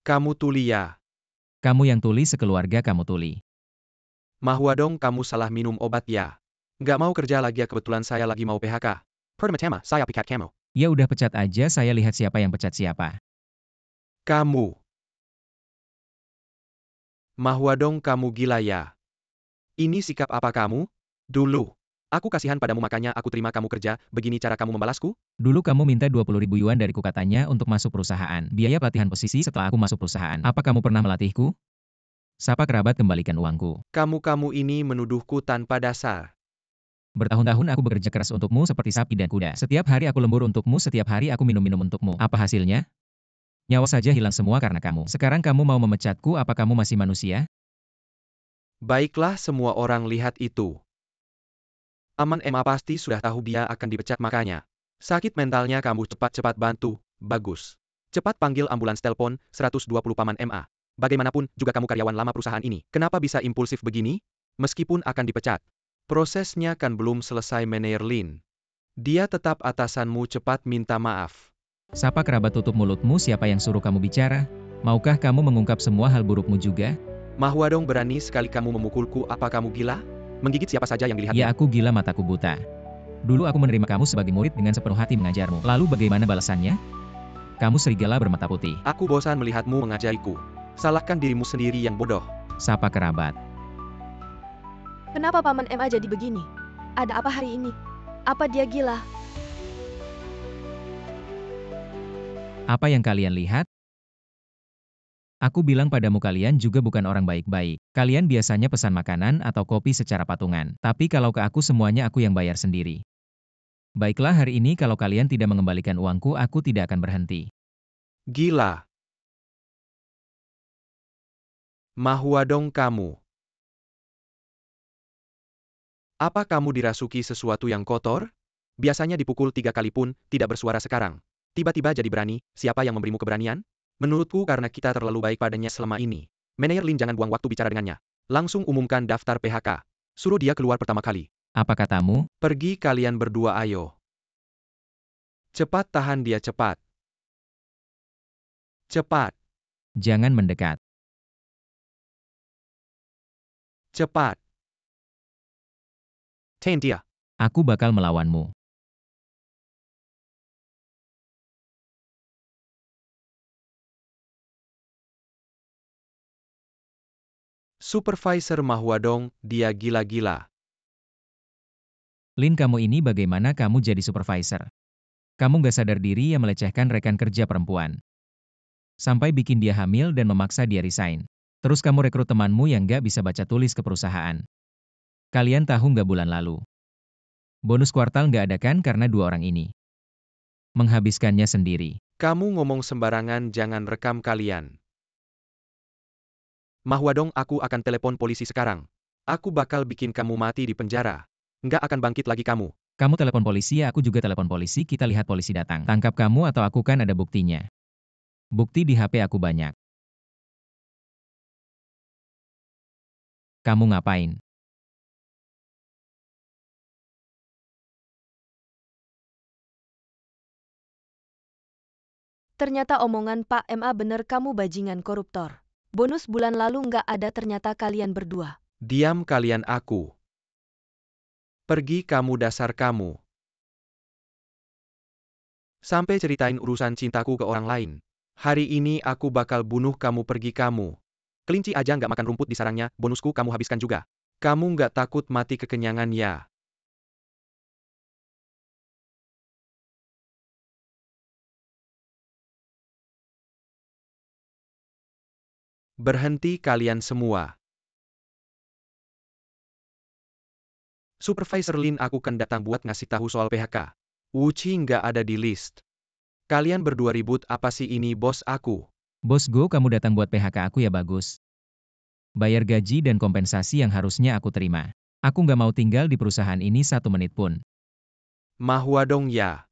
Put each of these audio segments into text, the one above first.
Kamu tuli ya. Kamu yang tuli sekeluarga kamu tuli. Mahwadong kamu salah minum obat ya. Nggak mau kerja lagi ya kebetulan saya lagi mau PHK. Pertama saya pecat kamu. Ya udah pecat aja saya lihat siapa yang pecat siapa. Kamu. Mahwadong kamu gila ya. Ini sikap apa kamu? Dulu. Aku kasihan padamu makanya aku terima kamu kerja, begini cara kamu membalasku? Dulu kamu minta 20.000 yuan dariku katanya untuk masuk perusahaan. Biaya pelatihan posisi setelah aku masuk perusahaan. Apa kamu pernah melatihku? Sapa kerabat kembalikan uangku. Kamu ini menuduhku tanpa dasar. Bertahun-tahun aku bekerja keras untukmu seperti sapi dan kuda. Setiap hari aku lembur untukmu, setiap hari aku minum-minum untukmu. Apa hasilnya? Nyawa saja hilang semua karena kamu. Sekarang kamu mau memecatku, apa kamu masih manusia? Baiklah semua orang lihat itu. Aman Emma pasti sudah tahu dia akan dipecat makanya. Sakit mentalnya kamu cepat-cepat bantu, bagus. Cepat panggil ambulans telepon, 120 Paman MA. Bagaimanapun juga kamu karyawan lama perusahaan ini. Kenapa bisa impulsif begini? Meskipun akan dipecat. Prosesnya kan belum selesai Meneer Lin. Dia tetap atasanmu cepat minta maaf. Sapa kerabat tutup mulutmu, siapa yang suruh kamu bicara? Maukah kamu mengungkap semua hal burukmu juga? Mahwadong berani sekali kamu memukulku, apa kamu gila? Menggigit siapa saja yang Ya dilihatnya. aku gila mataku buta. Dulu aku menerima kamu sebagai murid dengan sepenuh hati mengajarmu. Lalu bagaimana balasannya? Kamu serigala bermata putih. Aku bosan melihatmu mengajariku. Salahkan dirimu sendiri yang bodoh. Sapa kerabat. Kenapa Paman MA jadi begini? Ada apa hari ini? Apa dia gila? Apa yang kalian lihat? Aku bilang padamu kalian juga bukan orang baik-baik. Kalian biasanya pesan makanan atau kopi secara patungan. Tapi kalau ke aku semuanya aku yang bayar sendiri. Baiklah hari ini kalau kalian tidak mengembalikan uangku aku tidak akan berhenti. Gila. Mahwadong kamu. Apa kamu dirasuki sesuatu yang kotor? Biasanya dipukul 3 kali pun, tidak bersuara sekarang. Tiba-tiba jadi berani, siapa yang memberimu keberanian? Menurutku karena kita terlalu baik padanya selama ini. Meneer Lin jangan buang waktu bicara dengannya. Langsung umumkan daftar PHK. Suruh dia keluar pertama kali. Apa katamu? Pergi kalian berdua ayo. Cepat tahan dia cepat. Cepat, Jangan mendekat. cepat. Tahan dia. Aku bakal melawanmu. Supervisor Mahwadong, dia gila-gila. Lin kamu ini bagaimana kamu jadi supervisor? Kamu gak sadar diri yang melecehkan rekan kerja perempuan. Sampai bikin dia hamil dan memaksa dia resign. Terus kamu rekrut temanmu yang gak bisa baca tulis ke perusahaan. Kalian tahu gak bulan lalu? Bonus kuartal gak ada kan karena dua orang ini. Menghabiskannya sendiri. Kamu ngomong sembarangan jangan rekam kalian. Mahwadong aku akan telepon polisi sekarang. Aku bakal bikin kamu mati di penjara. Nggak akan bangkit lagi kamu. Kamu telepon polisi aku juga telepon polisi kita lihat polisi datang. Tangkap kamu atau aku kan ada buktinya. Bukti di HP aku banyak. Kamu ngapain? Ternyata omongan Pak MA bener kamu bajingan koruptor. Bonus bulan lalu nggak ada ternyata kalian berdua. Diam kalian aku. Pergi kamu dasar kamu. Sampai ceritain urusan cintaku ke orang lain. Hari ini aku bakal bunuh kamu pergi kamu. Kelinci aja nggak makan rumput di sarangnya, bonusku kamu habiskan juga. Kamu nggak takut mati kekenyangan ya? Berhenti kalian semua. Supervisor Lin aku kan datang buat ngasih tahu soal PHK. Wuchi nggak ada di list. Kalian berdua ribut apa sih ini bos aku? Bos Go kamu datang buat PHK aku ya bagus. Bayar gaji dan kompensasi yang harusnya aku terima. Aku nggak mau tinggal di perusahaan ini 1 menit pun. Mahwadong ya.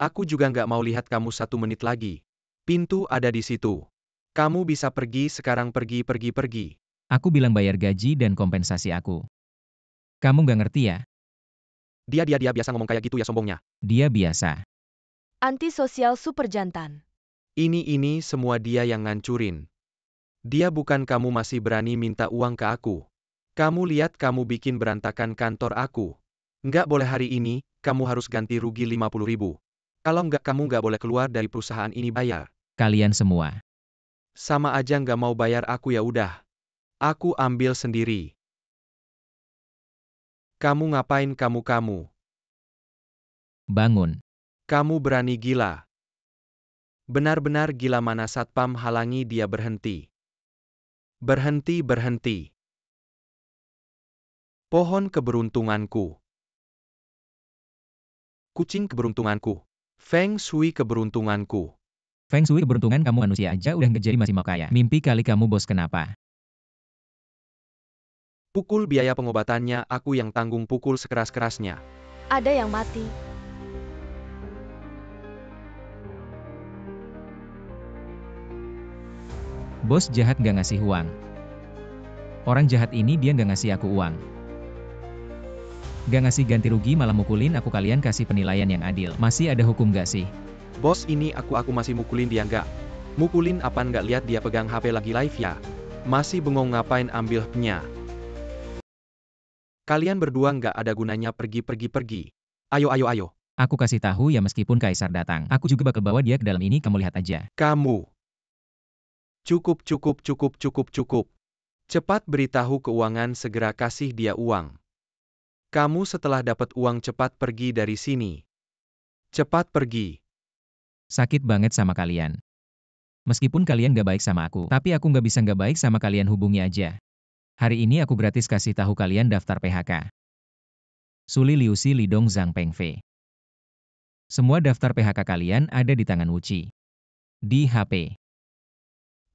Aku juga nggak mau lihat kamu 1 menit lagi. Pintu ada di situ. Kamu bisa pergi sekarang pergi. Aku bilang bayar gaji dan kompensasi aku. Kamu nggak ngerti ya? Dia biasa ngomong kayak gitu ya sombongnya. Dia biasa. Antisosial super jantan. Ini semua dia yang ngancurin. Dia bukan kamu masih berani minta uang ke aku. Kamu lihat kamu bikin berantakan kantor aku. Nggak boleh hari ini, kamu harus ganti rugi 50.000. Kalau nggak kamu nggak boleh keluar dari perusahaan ini bayar. Kalian semua. Sama aja nggak mau bayar aku ya udah. Aku ambil sendiri. Kamu ngapain kamu? Bangun. Kamu berani gila. Benar-benar gila. Mana satpam halangi dia berhenti. Berhenti. Pohon keberuntunganku. Kucing keberuntunganku. Feng Shui keberuntunganku. Feng Shui keberuntungan kamu manusia aja udah nggak jadi masih mau kaya. Mimpi kali kamu bos kenapa? Pukul biaya pengobatannya aku yang tanggung pukul sekeras-kerasnya. Ada yang mati. Bos jahat nggak ngasih uang. Orang jahat ini dia nggak ngasih aku uang. Nggak ngasih ganti rugi malah mukulin aku. Kalian kasih penilaian yang adil. Masih ada hukum nggak sih? Bos ini aku masih mukulin dia nggak? Mukulin apa nggak lihat dia pegang HP lagi live ya? Masih bengong ngapain ambil nya? Kalian berdua nggak ada gunanya pergi. Ayo. Aku kasih tahu ya meskipun Kaisar datang. Aku juga bakal bawa dia ke dalam ini kamu lihat aja. Kamu. Cukup. Cepat beritahu keuangan segera kasih dia uang. Kamu setelah dapat uang cepat pergi dari sini. Cepat pergi. Sakit banget sama kalian. Meskipun kalian gak baik sama aku, tapi aku gak bisa gak baik sama kalian hubungi aja. Hari ini aku gratis kasih tahu kalian daftar PHK. Suli Liusi Lidong Zhang Pengfei. Semua daftar PHK kalian ada di tangan Wuci. Di HP.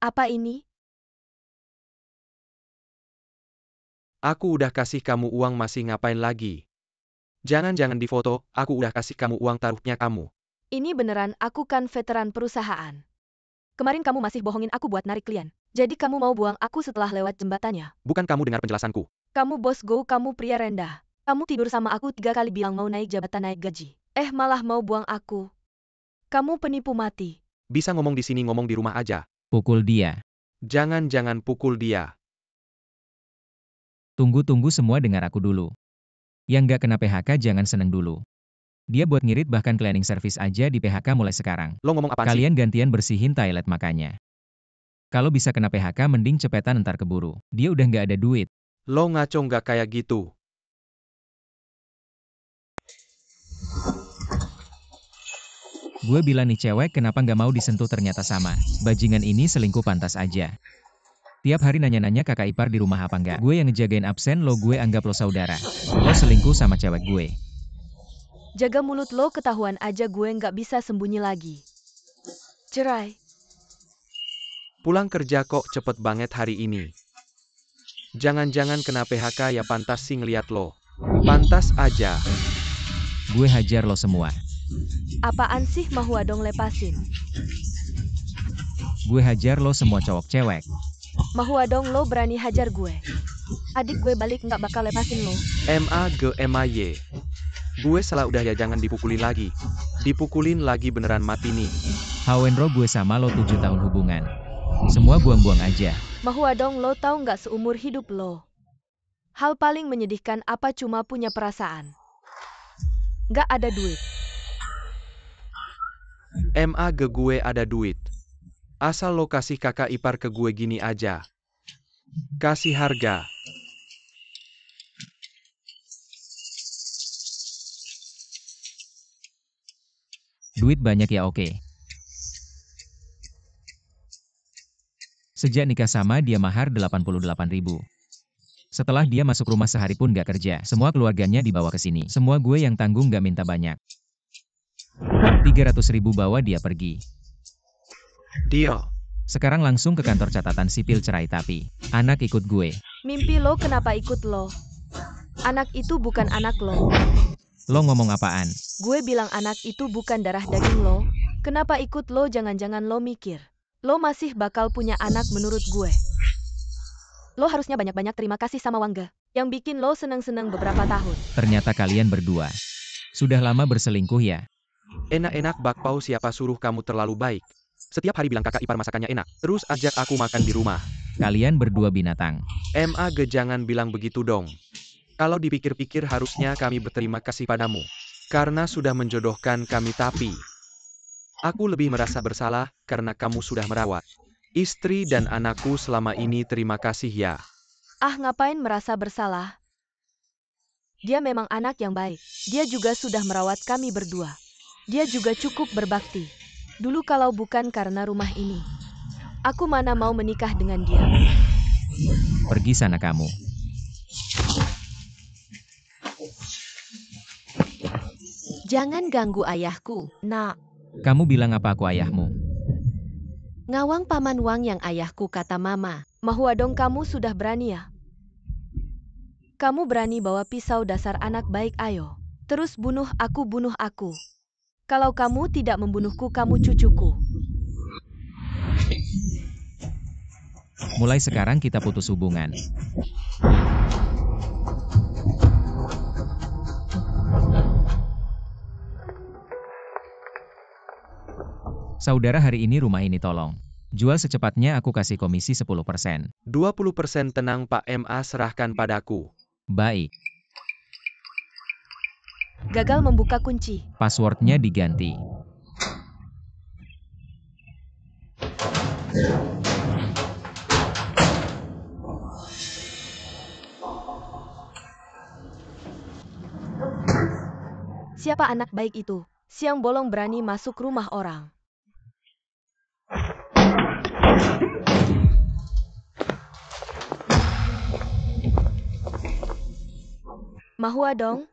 Apa ini? Aku udah kasih kamu uang masih ngapain lagi? Jangan difoto, aku udah kasih kamu uang taruhnya kamu. Ini beneran aku kan veteran perusahaan. Kemarin kamu masih bohongin aku buat narik klien. Jadi kamu mau buang aku setelah lewat jembatannya. Bukan kamu dengar penjelasanku. Kamu bos go, kamu pria rendah. Kamu tidur sama aku 3 kali bilang mau naik jabatan naik gaji. Malah mau buang aku. Kamu penipu mati. Bisa ngomong di sini ngomong di rumah aja. Pukul dia. Jangan pukul dia. Tunggu semua dengar aku dulu. Yang gak kena PHK jangan seneng dulu. Dia buat ngirit bahkan cleaning service aja di PHK mulai sekarang. Lo ngomong apaan sih? Kalian gantian bersihin toilet makanya. Kalau bisa kena PHK mending cepetan ntar keburu. Dia udah gak ada duit. Lo ngaco nggak kayak gitu. Gue bilang nih cewek kenapa gak mau disentuh ternyata sama. Bajingan ini selingkuh pantas aja. Tiap hari nanya-nanya kakak ipar di rumah apa enggak. Gue yang ngejagain absen lo, gue anggap lo saudara. Lo selingkuh sama cewek gue. Jaga mulut lo, ketahuan aja gue nggak bisa sembunyi lagi. Cerai. Pulang kerja kok cepet banget hari ini. Jangan kena PHK ya, pantas sih ngeliat lo. Pantas aja. Gue hajar lo semua. Apaan sih mahua dong lepasin. Gue hajar lo semua cowok cewek. Mahua dong lo berani hajar gue. Adik gue balik nggak bakal lepasin lo. MAGMAY. Gue salah udah ya, jangan dipukulin lagi. Dipukulin lagi beneran mati nih. Hawenro gue sama lo 7 tahun hubungan. Semua buang-buang aja. Mahua dong lo tahu nggak seumur hidup lo. Hal paling menyedihkan apa cuma punya perasaan. Nggak ada duit. MAG gue ada duit. Asal lo kasih kakak ipar ke gue gini aja. Kasih harga. Duit banyak ya oke. Sejak nikah sama dia mahar 88.000. Setelah dia masuk rumah sehari pun gak kerja, semua keluarganya dibawa ke sini. Semua gue yang tanggung gak minta banyak. 300.000 bawa dia pergi. Deal. Sekarang langsung ke kantor catatan sipil cerai tapi anak ikut gue. Mimpi lo kenapa ikut lo? Anak itu bukan anak lo. Lo ngomong apaan? Gue bilang anak itu bukan darah daging lo. Kenapa ikut lo? Jangan-jangan lo mikir lo masih bakal punya anak menurut gue. Lo harusnya banyak-banyak terima kasih sama Wangga yang bikin lo seneng-seneng beberapa tahun. Ternyata kalian berdua sudah lama berselingkuh ya? Enak-enak bakpao, siapa suruh kamu terlalu baik? Setiap hari bilang kakak ipar masakannya enak, terus ajak aku makan di rumah. Kalian berdua binatang. Jangan bilang begitu dong. Kalau dipikir-pikir harusnya kami berterima kasih padamu. Karena sudah menjodohkan kami tapi aku lebih merasa bersalah karena kamu sudah merawat istri dan anakku selama ini. Terima kasih ya. Ah, ngapain merasa bersalah? Dia memang anak yang baik. Dia juga sudah merawat kami berdua. Dia juga cukup berbakti. Dulu kalau bukan karena rumah ini, aku mana mau menikah dengan dia. Pergi sana kamu. Jangan ganggu ayahku, nak. Kamu bilang apa aku ayahmu? Ngawang Paman Wang yang ayahku, kata Mama. Mahuadong, kamu sudah berani ya? Kamu berani bawa pisau, dasar anak baik. Ayo, terus bunuh aku, bunuh aku. Kalau kamu tidak membunuhku, kamu cucuku. Mulai sekarang kita putus hubungan. Saudara, hari ini rumah ini tolong jual secepatnya, aku kasih komisi 10%. 20% tenang Pak MA, serahkan padaku. Baik, Gagal membuka kunci. passwordnya diganti. Siapa anak baik itu? Siang bolong berani masuk rumah orang. Mahuadong,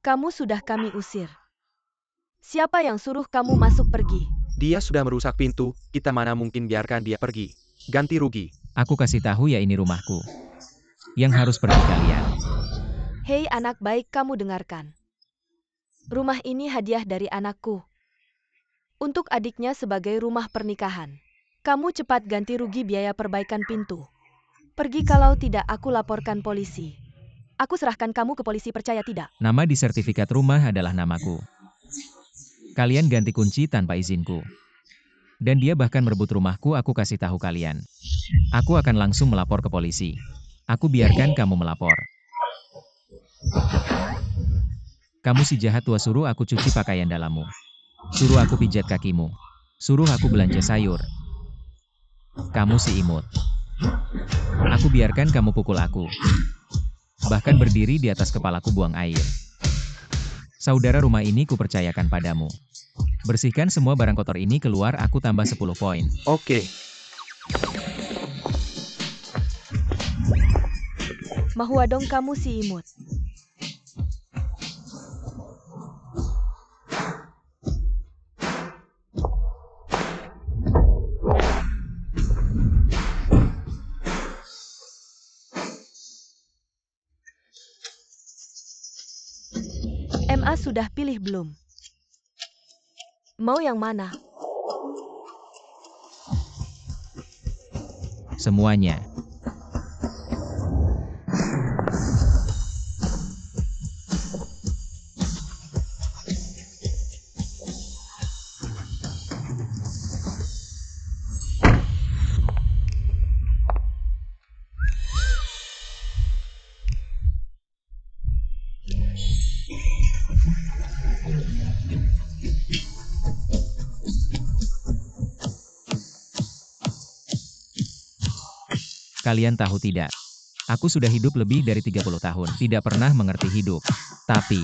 kamu sudah kami usir. Siapa yang suruh kamu masuk? Pergi. Dia sudah merusak pintu, kita mana mungkin biarkan dia pergi. Ganti rugi. Aku kasih tahu ya, ini rumahku. Yang harus pergi kalian. Hei anak baik, kamu dengarkan. Rumah ini hadiah dari anakku. Untuk adiknya sebagai rumah pernikahan. Kamu cepat ganti rugi biaya perbaikan pintu. Pergi, kalau tidak aku laporkan polisi. Aku serahkan kamu ke polisi, percaya tidak? Nama di sertifikat rumah adalah namaku. Kalian ganti kunci tanpa izinku. Dan dia bahkan merebut rumahku, aku kasih tahu kalian. Aku akan langsung melapor ke polisi. Aku biarkan kamu melapor. Kamu si jahat tua, suruh aku cuci pakaian dalammu. Suruh aku pijat kakimu. Suruh aku belanja sayur. Kamu si imut. Aku biarkan kamu pukul aku. Bahkan berdiri di atas kepalaku buang air. Saudara, rumah ini kupercayakan padamu. Bersihkan semua barang kotor ini keluar, aku tambah 10 poin. Oke. Mahuadong, kamu si imut. MA sudah pilih belum? Mau yang mana? Semuanya. Kalian tahu tidak? Aku sudah hidup lebih dari 30 tahun, tidak pernah mengerti hidup. Tapi,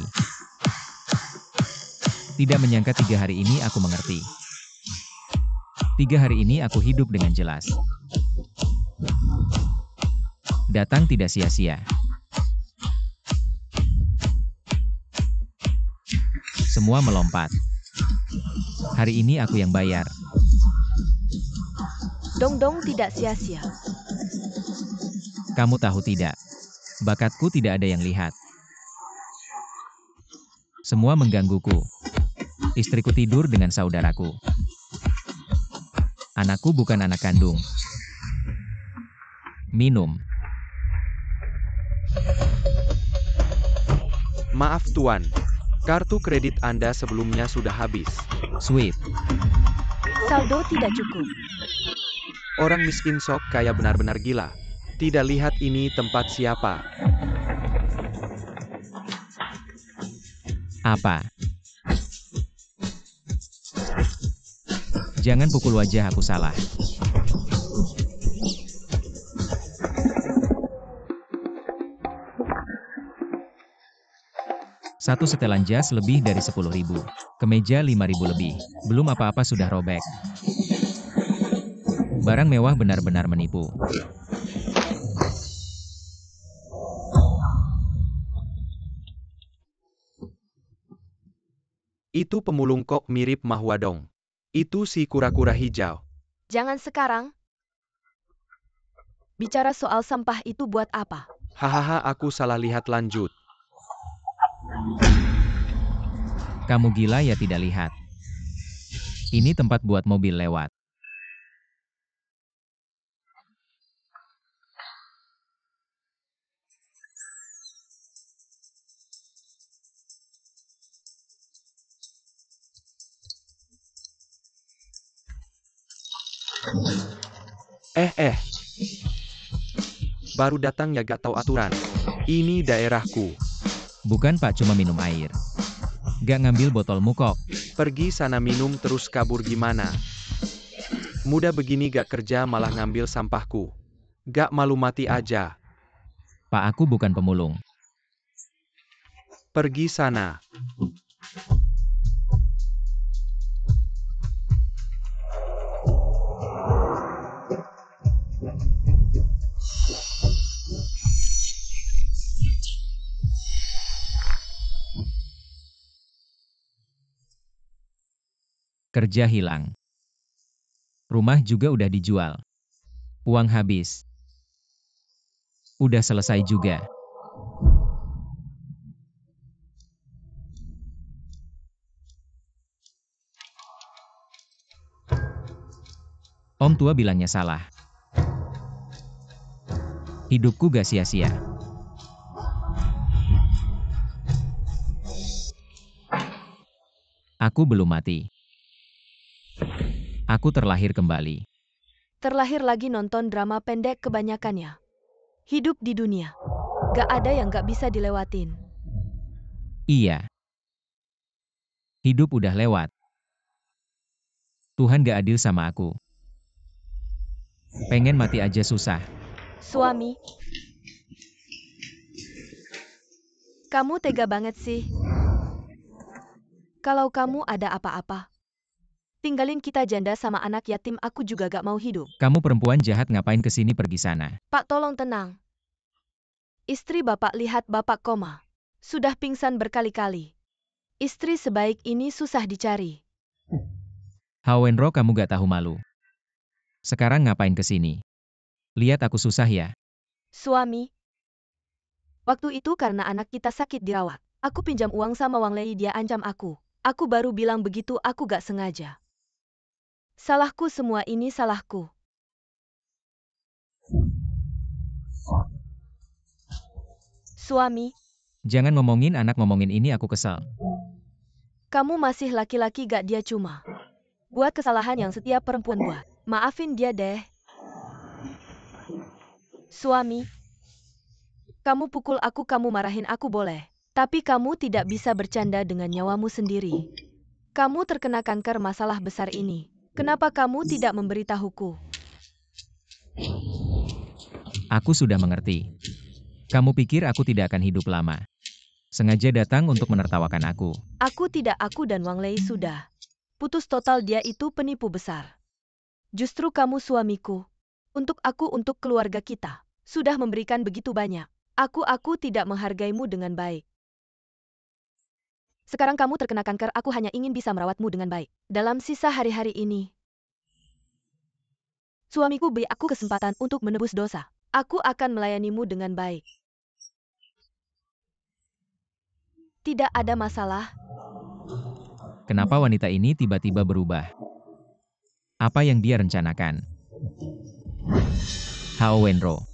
tidak menyangka 3 hari ini aku mengerti. 3 hari ini aku hidup dengan jelas. Datang tidak sia-sia. Semua melompat. Hari ini aku yang bayar. Dong tidak sia-sia. Kamu tahu tidak? Bakatku tidak ada yang lihat. Semua menggangguku. Istriku tidur dengan saudaraku. Anakku bukan anak kandung. Minum. Maaf Tuan. Kartu kredit Anda sebelumnya sudah habis. Sweet. Saldo tidak cukup. Orang miskin sok kaya benar-benar gila. Tidak lihat ini tempat siapa. Apa? Jangan pukul wajah aku salah. Satu setelan jas lebih dari 10.000. Kemeja 5.000 lebih. Belum apa-apa sudah robek. Barang mewah benar-benar menipu. Itu pemulung kok mirip Mahwadong. Itu si kura-kura hijau. Jangan sekarang. Bicara soal sampah itu buat apa? Hahaha, aku salah lihat, lanjut. Kamu gila ya tidak lihat. Ini tempat buat mobil lewat. Baru datang ya gak tahu aturan. Ini daerahku. Bukan Pak, cuma minum air. Gak ngambil botolmu kok. Pergi sana minum terus kabur gimana? Muda begini gak kerja malah ngambil sampahku. Gak malu mati aja. Pak, aku bukan pemulung. Pergi sana. Kerja hilang. Rumah juga udah dijual. Uang habis. Udah selesai juga. Om tua bilangnya salah. Hidupku gak sia-sia. Aku belum mati. Aku terlahir kembali. Terlahir lagi nonton drama pendek kebanyakannya. Hidup di dunia. Gak ada yang gak bisa dilewatin. Iya. Hidup udah lewat. Tuhan gak adil sama aku. Pengen mati aja susah. Suami. Kamu tega banget sih. Kalau kamu ada apa-apa, tinggalin kita janda sama anak yatim, aku juga gak mau hidup. Kamu perempuan jahat, ngapain kesini pergi sana? Pak, tolong tenang. Istri Bapak lihat Bapak koma. Sudah pingsan berkali-kali. Istri sebaik ini susah dicari. Hawenro, kamu gak tahu malu. Sekarang ngapain kesini? Lihat aku susah ya. Suami. Waktu itu karena anak kita sakit dirawat. Aku pinjam uang sama Wang Lei, dia ancam aku. Aku baru bilang begitu, aku gak sengaja. Salahku, semua ini salahku. Suami. Jangan ngomongin anak, ngomongin ini aku kesel. Kamu masih laki-laki, gak dia cuma buat kesalahan yang setiap perempuan buat. Maafin dia deh. Suami. Kamu pukul aku, kamu marahin aku boleh. Tapi kamu tidak bisa bercanda dengan nyawamu sendiri. Kamu terkena kanker, masalah besar ini. Kenapa kamu tidak memberitahuku? Aku sudah mengerti. Kamu pikir aku tidak akan hidup lama. Sengaja datang untuk menertawakan aku. Aku tidak, aku dan Wang Lei sudah putus total, dia itu penipu besar. Justru kamu suamiku. Untuk aku, untuk keluarga kita. Sudah memberikan begitu banyak. Aku tidak menghargaimu dengan baik. Sekarang kamu terkena kanker, aku hanya ingin bisa merawatmu dengan baik. Dalam sisa hari-hari ini, suamiku beri aku kesempatan untuk menebus dosa. Aku akan melayanimu dengan baik. Tidak ada masalah. Kenapa wanita ini tiba-tiba berubah? Apa yang dia rencanakan? Hao Wenro,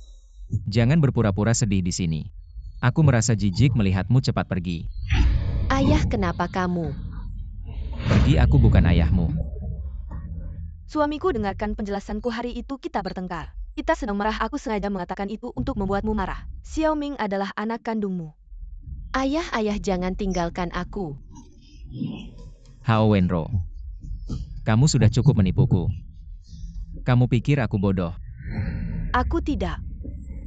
jangan berpura-pura sedih di sini. Aku merasa jijik melihatmu cepat pergi. Ayah, kenapa kamu? Pergi, aku bukan ayahmu. Suamiku, dengarkan penjelasanku, hari itu kita bertengkar. Kita sedang marah, aku sengaja mengatakan itu untuk membuatmu marah. Xiao Ming adalah anak kandungmu. Ayah, jangan tinggalkan aku. Hao Wenro. Kamu sudah cukup menipuku. Kamu pikir aku bodoh? Aku tidak.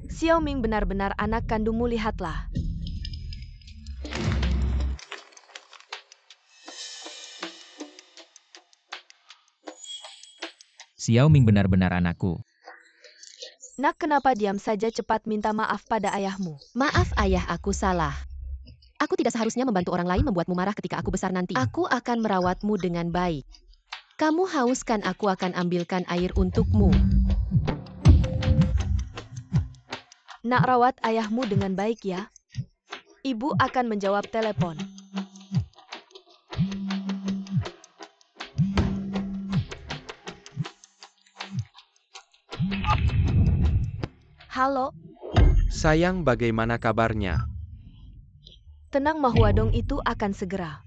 Xiao Ming benar-benar anak kandungmu, lihatlah. Xiao Ming benar-benar anakku. Nak, kenapa diam saja, cepat minta maaf pada ayahmu. Maaf ayah, aku salah. Aku tidak seharusnya membantu orang lain membuatmu marah ketika aku besar nanti. Aku akan merawatmu dengan baik. Kamu hauskan, aku akan ambilkan air untukmu. Nak, rawat ayahmu dengan baik ya. Ibu akan menjawab telepon. Halo, Sayang, bagaimana kabarnya? tenang, Ma Huadong itu akan segera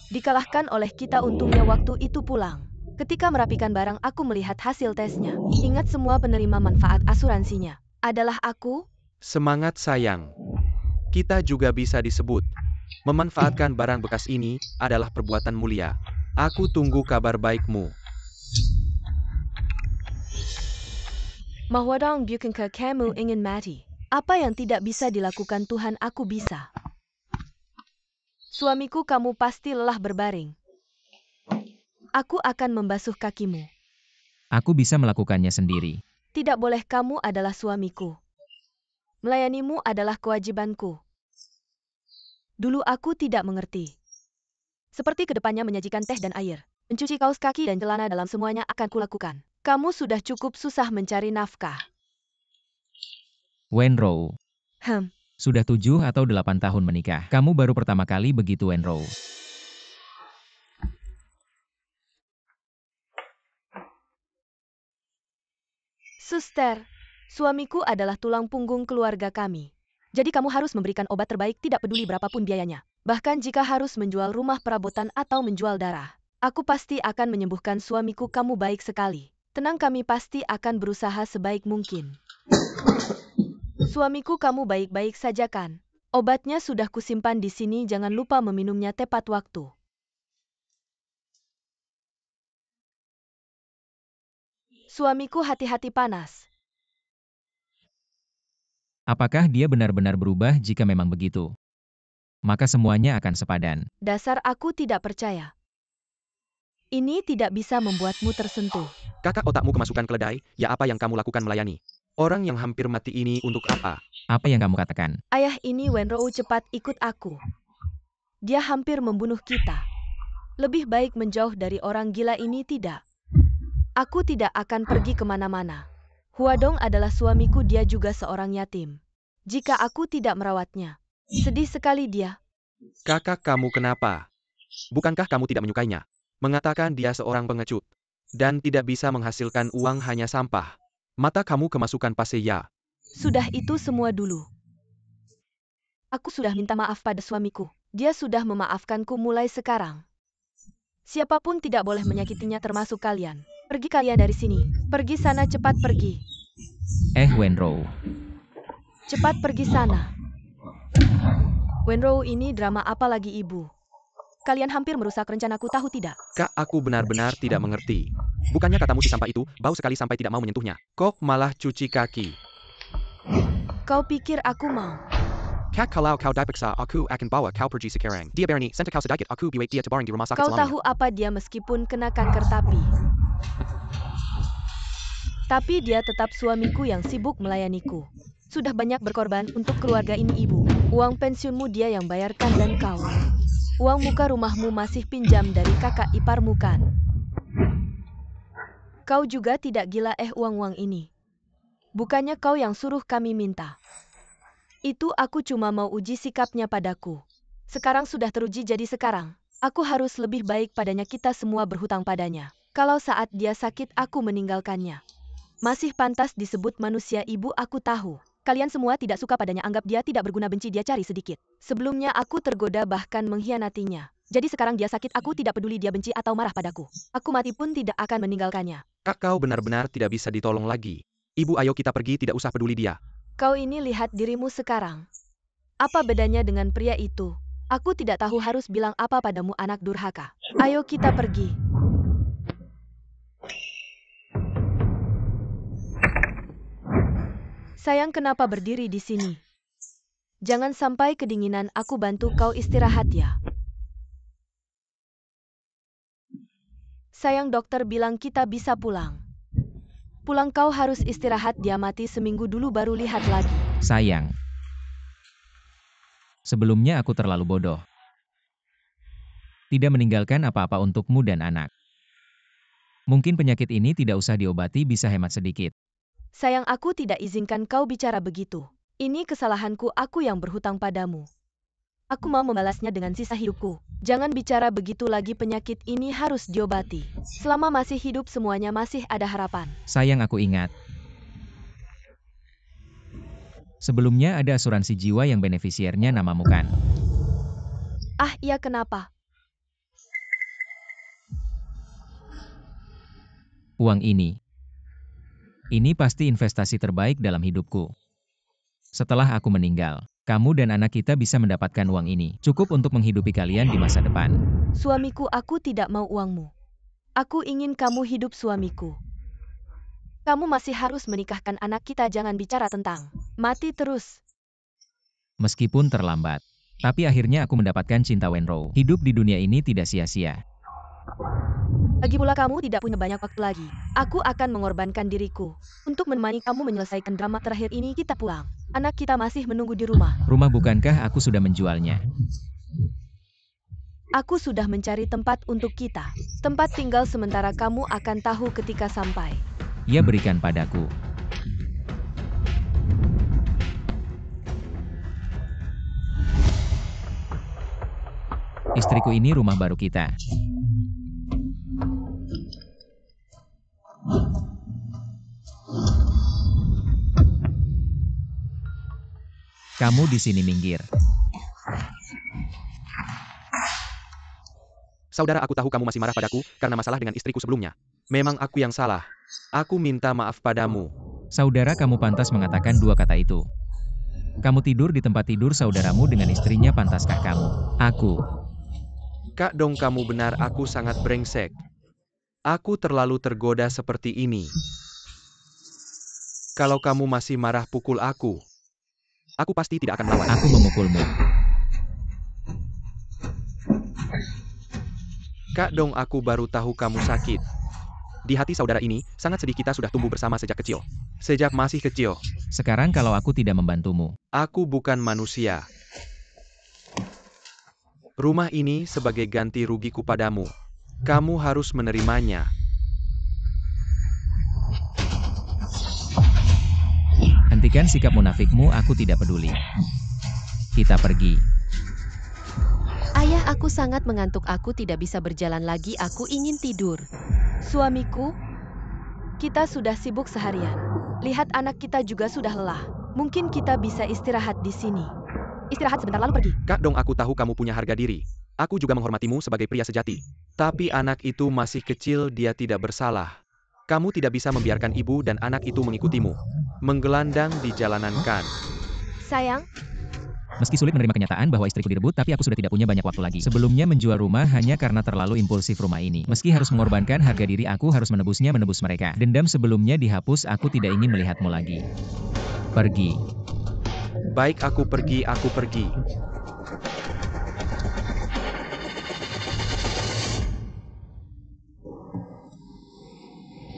dikalahkan oleh kita. Untungnya waktu itu pulang. Ketika merapikan barang, aku melihat hasil tesnya. Ingat, semua penerima manfaat asuransinya adalah aku. Semangat sayang. Kita juga bisa disebut. Memanfaatkan barang bekas ini adalah perbuatan mulia. Aku tunggu kabar baikmu. Ma Huadong, bukankah kamu ingin mati? Apa yang tidak bisa dilakukan Tuhan, aku bisa. Suamiku, kamu pasti lelah berbaring. Aku akan membasuh kakimu. Aku bisa melakukannya sendiri. Tidak boleh, kamu adalah suamiku. Melayanimu adalah kewajibanku. Dulu aku tidak mengerti. Seperti kedepannya menyajikan teh dan air, mencuci kaos kaki dan celana dalam, semuanya akan kulakukan. Kamu sudah cukup susah mencari nafkah. Wenro. Hem, Sudah 7 atau 8 tahun menikah. Kamu baru pertama kali begitu, Wenro. suster, suamiku adalah tulang punggung keluarga kami. Jadi kamu harus memberikan obat terbaik, tidak peduli berapapun biayanya. Bahkan jika harus menjual rumah perabotan atau menjual darah. Aku pasti akan menyembuhkan suamiku, kamu baik sekali. Tenang, kami pasti akan berusaha sebaik mungkin. Suamiku, kamu baik-baik saja kan? Obatnya sudah kusimpan di sini, jangan lupa meminumnya tepat waktu. Suamiku, hati-hati panas. Apakah dia benar-benar berubah? Jika memang begitu, maka semuanya akan sepadan. Dasar aku tidak percaya. Ini tidak bisa membuatmu tersentuh. Kakak, otakmu kemasukan keledai, ya apa yang kamu lakukan melayani? Orang yang hampir mati ini untuk apa? Apa yang kamu katakan? Ayah, ini Wenro, cepat ikut aku. Dia hampir membunuh kita. Lebih baik menjauh dari orang gila ini, tidak? Aku tidak akan pergi kemana-mana. Huadong adalah suamiku, dia juga seorang yatim. Jika aku tidak merawatnya, sedih sekali dia. Kakak, kamu kenapa? Bukankah kamu tidak menyukainya? Mengatakan dia seorang pengecut. Dan tidak bisa menghasilkan uang, hanya sampah. Mata kamu kemasukan paseya. Sudah, itu semua dulu. Aku sudah minta maaf pada suamiku. Dia sudah memaafkanku mulai sekarang. Siapapun tidak boleh menyakitinya, termasuk kalian. Pergi kalian dari sini. Pergi sana, cepat pergi. Wenro. Cepat pergi sana. Wenro, ini drama apa lagi, ibu? Kalian hampir merusak rencanaku, tahu tidak? Kak, aku benar-benar tidak mengerti. Bukannya katamu si sampah itu bau sekali sampai tidak mau menyentuhnya. Kok malah cuci kaki? Kau pikir aku mau? Kak, kalau kau dipaksa, aku akan bawa kau pergi sekarang. Dia berani, senta kau sedikit, aku biwet dia terbaring di rumah sakit Kau selamanya. tahu apa dia, meskipun kena kanker tapi dia tetap suamiku yang sibuk melayaniku. Sudah banyak berkorban untuk keluarga ini, ibu. Uang pensiunmu dia yang bayarkan, dan kau. Uang muka rumahmu masih pinjam dari kakak iparmu kan? Kau juga tidak gila uang-uang ini. Bukannya kau yang suruh kami minta. Itu aku cuma mau uji sikapnya padaku. Sekarang sudah teruji, jadi sekarang aku harus lebih baik padanya. Kita semua berhutang padanya. Kalau saat dia sakit aku meninggalkannya, masih pantas disebut manusia, ibu. Aku tahu kalian semua tidak suka padanya, anggap dia tidak berguna, benci dia, cari sedikit. Sebelumnya aku tergoda bahkan mengkhianatinya. Jadi sekarang dia sakit, aku tidak peduli dia benci atau marah padaku. Aku mati pun tidak akan meninggalkannya. Kak, kau benar-benar tidak bisa ditolong lagi. Ibu, ayo kita pergi, tidak usah peduli dia. Kau ini lihat dirimu sekarang. Apa bedanya dengan pria itu? Aku tidak tahu harus bilang apa padamu, anak durhaka. Ayo kita pergi. Sayang, kenapa berdiri di sini? Jangan sampai kedinginan, aku bantu kau istirahat ya. Sayang, dokter bilang kita bisa pulang. Pulang, kau harus istirahat, dia mati seminggu dulu baru lihat lagi. Sayang. Sebelumnya aku terlalu bodoh. Tidak meninggalkan apa-apa untukmu dan anak. Mungkin penyakit ini tidak usah diobati, bisa hemat sedikit. Sayang, aku tidak izinkan kau bicara begitu. Ini kesalahanku, aku yang berhutang padamu. Aku mau membalasnya dengan sisa hidupku. Jangan bicara begitu lagi, penyakit ini harus diobati. Selama masih hidup semuanya masih ada harapan. Sayang, aku ingat. Sebelumnya ada asuransi jiwa yang beneficiarnya namamu kan? Ah iya, kenapa? Uang ini. Ini pasti investasi terbaik dalam hidupku. Setelah aku meninggal, kamu dan anak kita bisa mendapatkan uang ini. Cukup untuk menghidupi kalian di masa depan. Suamiku, aku tidak mau uangmu. Aku ingin kamu hidup, suamiku. Kamu masih harus menikahkan anak kita, jangan bicara tentang mati terus. Meskipun terlambat. Tapi akhirnya aku mendapatkan cinta Wenro. Hidup di dunia ini tidak sia-sia. Lagi pula kamu tidak punya banyak waktu lagi. Aku akan mengorbankan diriku untuk menemani kamu menyelesaikan drama terakhir ini. Kita pulang. Anak kita masih menunggu di rumah. Rumah, bukankah aku sudah menjualnya? Aku sudah mencari tempat untuk kita. Tempat tinggal sementara, kamu akan tahu ketika sampai. Ia berikan padaku. Istriku, ini rumah baru kita. Kamu di sini, minggir. Saudara, aku tahu kamu masih marah padaku karena masalah dengan istriku sebelumnya. Memang aku yang salah. Aku minta maaf padamu. Saudara, kamu pantas mengatakan dua kata itu. Kamu tidur di tempat tidur saudaramu dengan istrinya, pantaskah kamu? Aku. Kak Dong, kamu benar, aku sangat brengsek. Aku terlalu tergoda seperti ini. Kalau kamu masih marah, pukul aku. Aku pasti tidak akan melawan. Aku memukulmu. Kak Dong, aku baru tahu kamu sakit. Di hati saudara ini, sangat sedih, kita sudah tumbuh bersama sejak kecil. Sejak masih kecil. Sekarang kalau aku tidak membantumu. Aku bukan manusia. Rumah ini sebagai ganti rugiku padamu. Kamu harus menerimanya. Hentikan sikap munafikmu, aku tidak peduli. Kita pergi. Ayah, aku sangat mengantuk, aku tidak bisa berjalan lagi, aku ingin tidur. Suamiku, kita sudah sibuk seharian. Lihat anak kita juga sudah lelah. Mungkin kita bisa istirahat di sini. Istirahat sebentar lalu pergi. Kak Dong, aku tahu kamu punya harga diri. Aku juga menghormatimu sebagai pria sejati. Tapi anak itu masih kecil, dia tidak bersalah. Kamu tidak bisa membiarkan ibu dan anak itu mengikutimu. Menggelandang di jalanan kan. Sayang, Meski sulit menerima kenyataan bahwa istriku direbut, tapi aku sudah tidak punya banyak waktu lagi. Sebelumnya menjual rumah hanya karena terlalu impulsif rumah ini. Meski harus mengorbankan harga diri, aku harus menebus mereka. Dendam sebelumnya dihapus, aku tidak ingin melihatmu lagi. Pergi. Baik, aku pergi, aku pergi.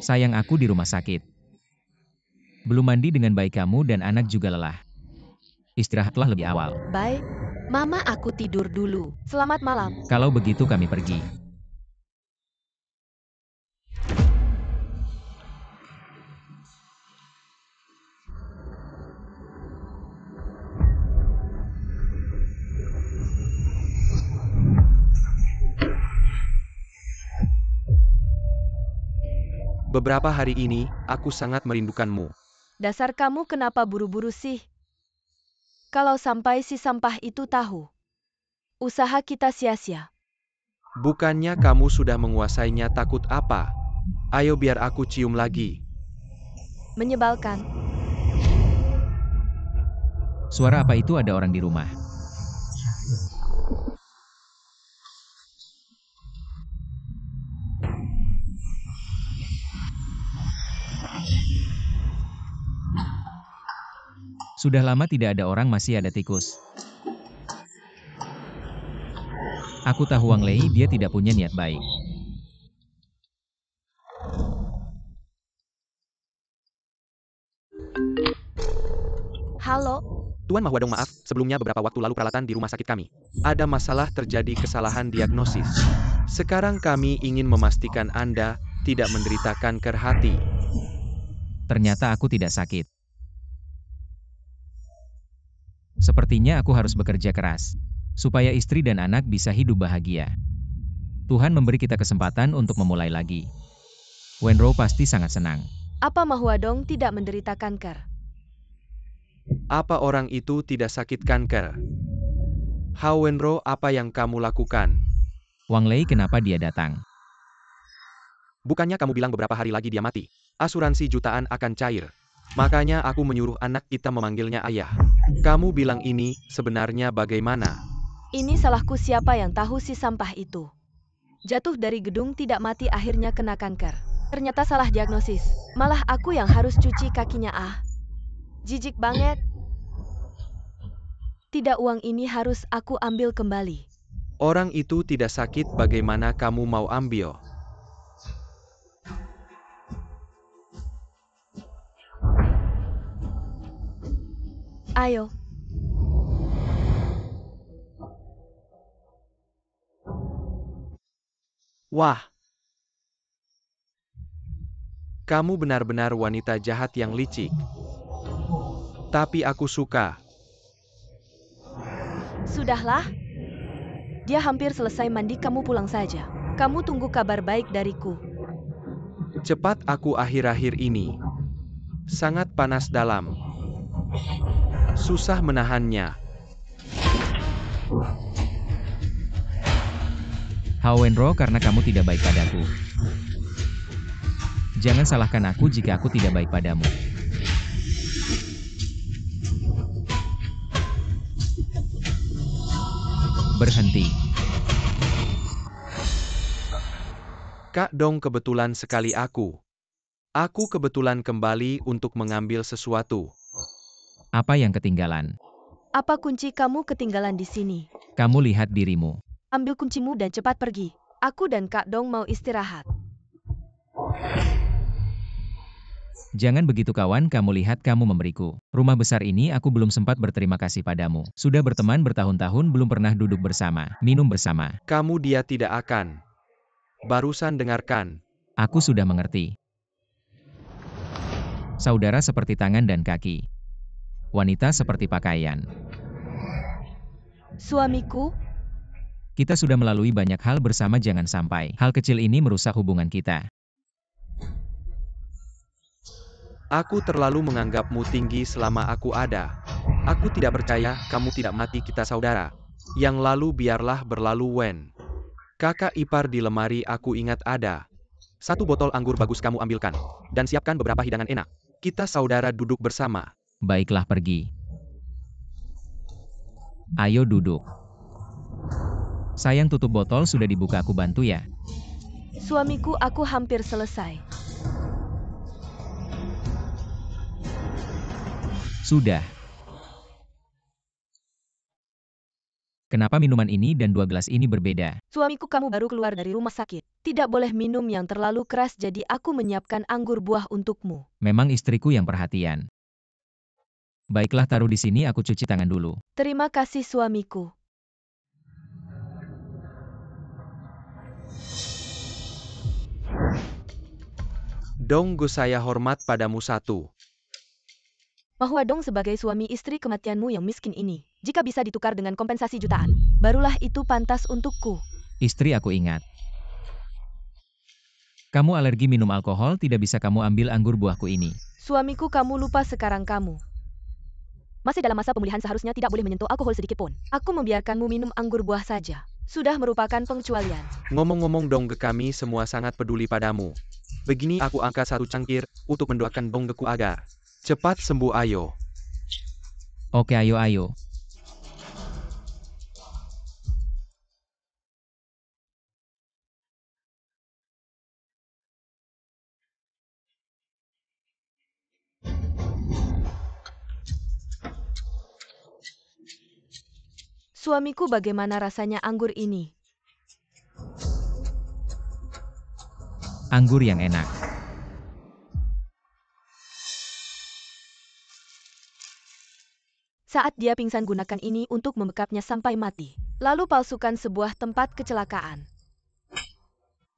Sayang, aku di rumah sakit. Belum mandi dengan baik, kamu dan anak juga lelah. Istirahatlah lebih awal. baik. Mama, aku tidur dulu. Selamat malam. Kalau begitu kami pergi. Beberapa hari ini, aku sangat merindukanmu. Dasar kamu, kenapa buru-buru sih? Kalau sampai si sampah itu tahu, usaha kita sia-sia. Bukannya kamu sudah menguasainya, takut apa? Ayo biar aku cium lagi. Menyebalkan. Suara apa itu? Ada orang di rumah. Sudah lama tidak ada orang, masih ada tikus. Aku tahu Wang Lei, dia tidak punya niat baik. Halo, Tuan Mahuadong, maaf, sebelumnya beberapa waktu lalu peralatan di rumah sakit kami. Ada masalah, terjadi kesalahan diagnosis. Sekarang kami ingin memastikan Anda tidak menderita kanker hati. Ternyata aku tidak sakit. Sepertinya aku harus bekerja keras, supaya istri dan anak bisa hidup bahagia. Tuhan memberi kita kesempatan untuk memulai lagi. Wenro pasti sangat senang. apa Mahuadong tidak menderita kanker? Apa orang itu tidak sakit kanker? Hao Wenro, apa yang kamu lakukan? Wang Lei, kenapa dia datang? Bukannya kamu bilang beberapa hari lagi dia mati? Asuransi jutaan akan cair. Makanya aku menyuruh anak kita memanggilnya ayah. Kamu bilang ini sebenarnya bagaimana? Ini salahku, siapa yang tahu si sampah itu? Jatuh dari gedung tidak mati, akhirnya kena kanker. Ternyata salah diagnosis. Malah aku yang harus cuci kakinya. Jijik banget. Tidak, uang ini harus aku ambil kembali. Orang itu tidak sakit, bagaimana kamu mau ambil? Ayo. Wah. Kamu benar-benar wanita jahat yang licik. Tapi aku suka. Sudahlah. Dia hampir selesai mandi, kamu pulang saja. Kamu tunggu kabar baik dariku. Cepat, aku akhir-akhir ini sangat panas dalam. Susah menahannya. Hao Wenro, karena kamu tidak baik padaku. Jangan salahkan aku jika aku tidak baik padamu. Berhenti. Kak Dong, kebetulan sekali aku. Aku kebetulan kembali untuk mengambil sesuatu. Apa yang ketinggalan? Apa kunci kamu ketinggalan di sini? Kamu lihat dirimu. Ambil kuncimu dan cepat pergi. Aku dan Kak Dong mau istirahat. Jangan begitu kawan, kamu lihat kamu memberiku rumah besar ini, aku belum sempat berterima kasih padamu. Sudah berteman bertahun-tahun, belum pernah duduk bersama, minum bersama. Kamu dia tidak akan. Barusan dengarkan. Aku sudah mengerti. Saudara seperti tangan dan kaki. Wanita seperti pakaian. Suamiku, Kita sudah melalui banyak hal bersama, jangan sampai hal kecil ini merusak hubungan kita. Aku terlalu menganggapmu tinggi selama aku ada. Aku tidak percaya kamu tidak mati, kita saudara. Yang lalu biarlah berlalu, Wen. Kakak ipar di lemari aku ingat ada. 1 botol anggur bagus, kamu ambilkan. Dan siapkan beberapa hidangan enak. Kita saudara duduk bersama. Baiklah, pergi. Ayo duduk. Sayang, tutup botol sudah dibuka, aku bantu ya. suamiku, aku hampir selesai. Sudah. Kenapa minuman ini dan 2 gelas ini berbeda? Suamiku, kamu baru keluar dari rumah sakit. Tidak boleh minum yang terlalu keras, jadi aku menyiapkan anggur buah untukmu. Memang istriku yang perhatian. Baiklah, taruh di sini, aku cuci tangan dulu. Terima kasih suamiku. Donggo, saya hormat padamu satu. Mahuadong, sebagai suami istri kematianmu yang miskin ini, jika bisa ditukar dengan kompensasi jutaan, barulah itu pantas untukku. Istri, aku ingat. Kamu alergi minum alkohol, tidak bisa kamu ambil anggur buahku ini. Suamiku, kamu lupa sekarang kamu masih dalam masa pemulihan, seharusnya tidak boleh menyentuh alkohol sedikit pun. Aku membiarkanmu minum anggur buah saja. sudah merupakan pengecualian. Ngomong-ngomong Dongge, kami semua sangat peduli padamu. Begini aku angkat satu cangkir, untuk mendoakan Donggeku agar cepat sembuh ayo. Oke, ayo. Suamiku, bagaimana rasanya anggur ini? Anggur yang enak. Saat dia pingsan, gunakan ini untuk membekapnya sampai mati. Lalu palsukan sebuah tempat kecelakaan.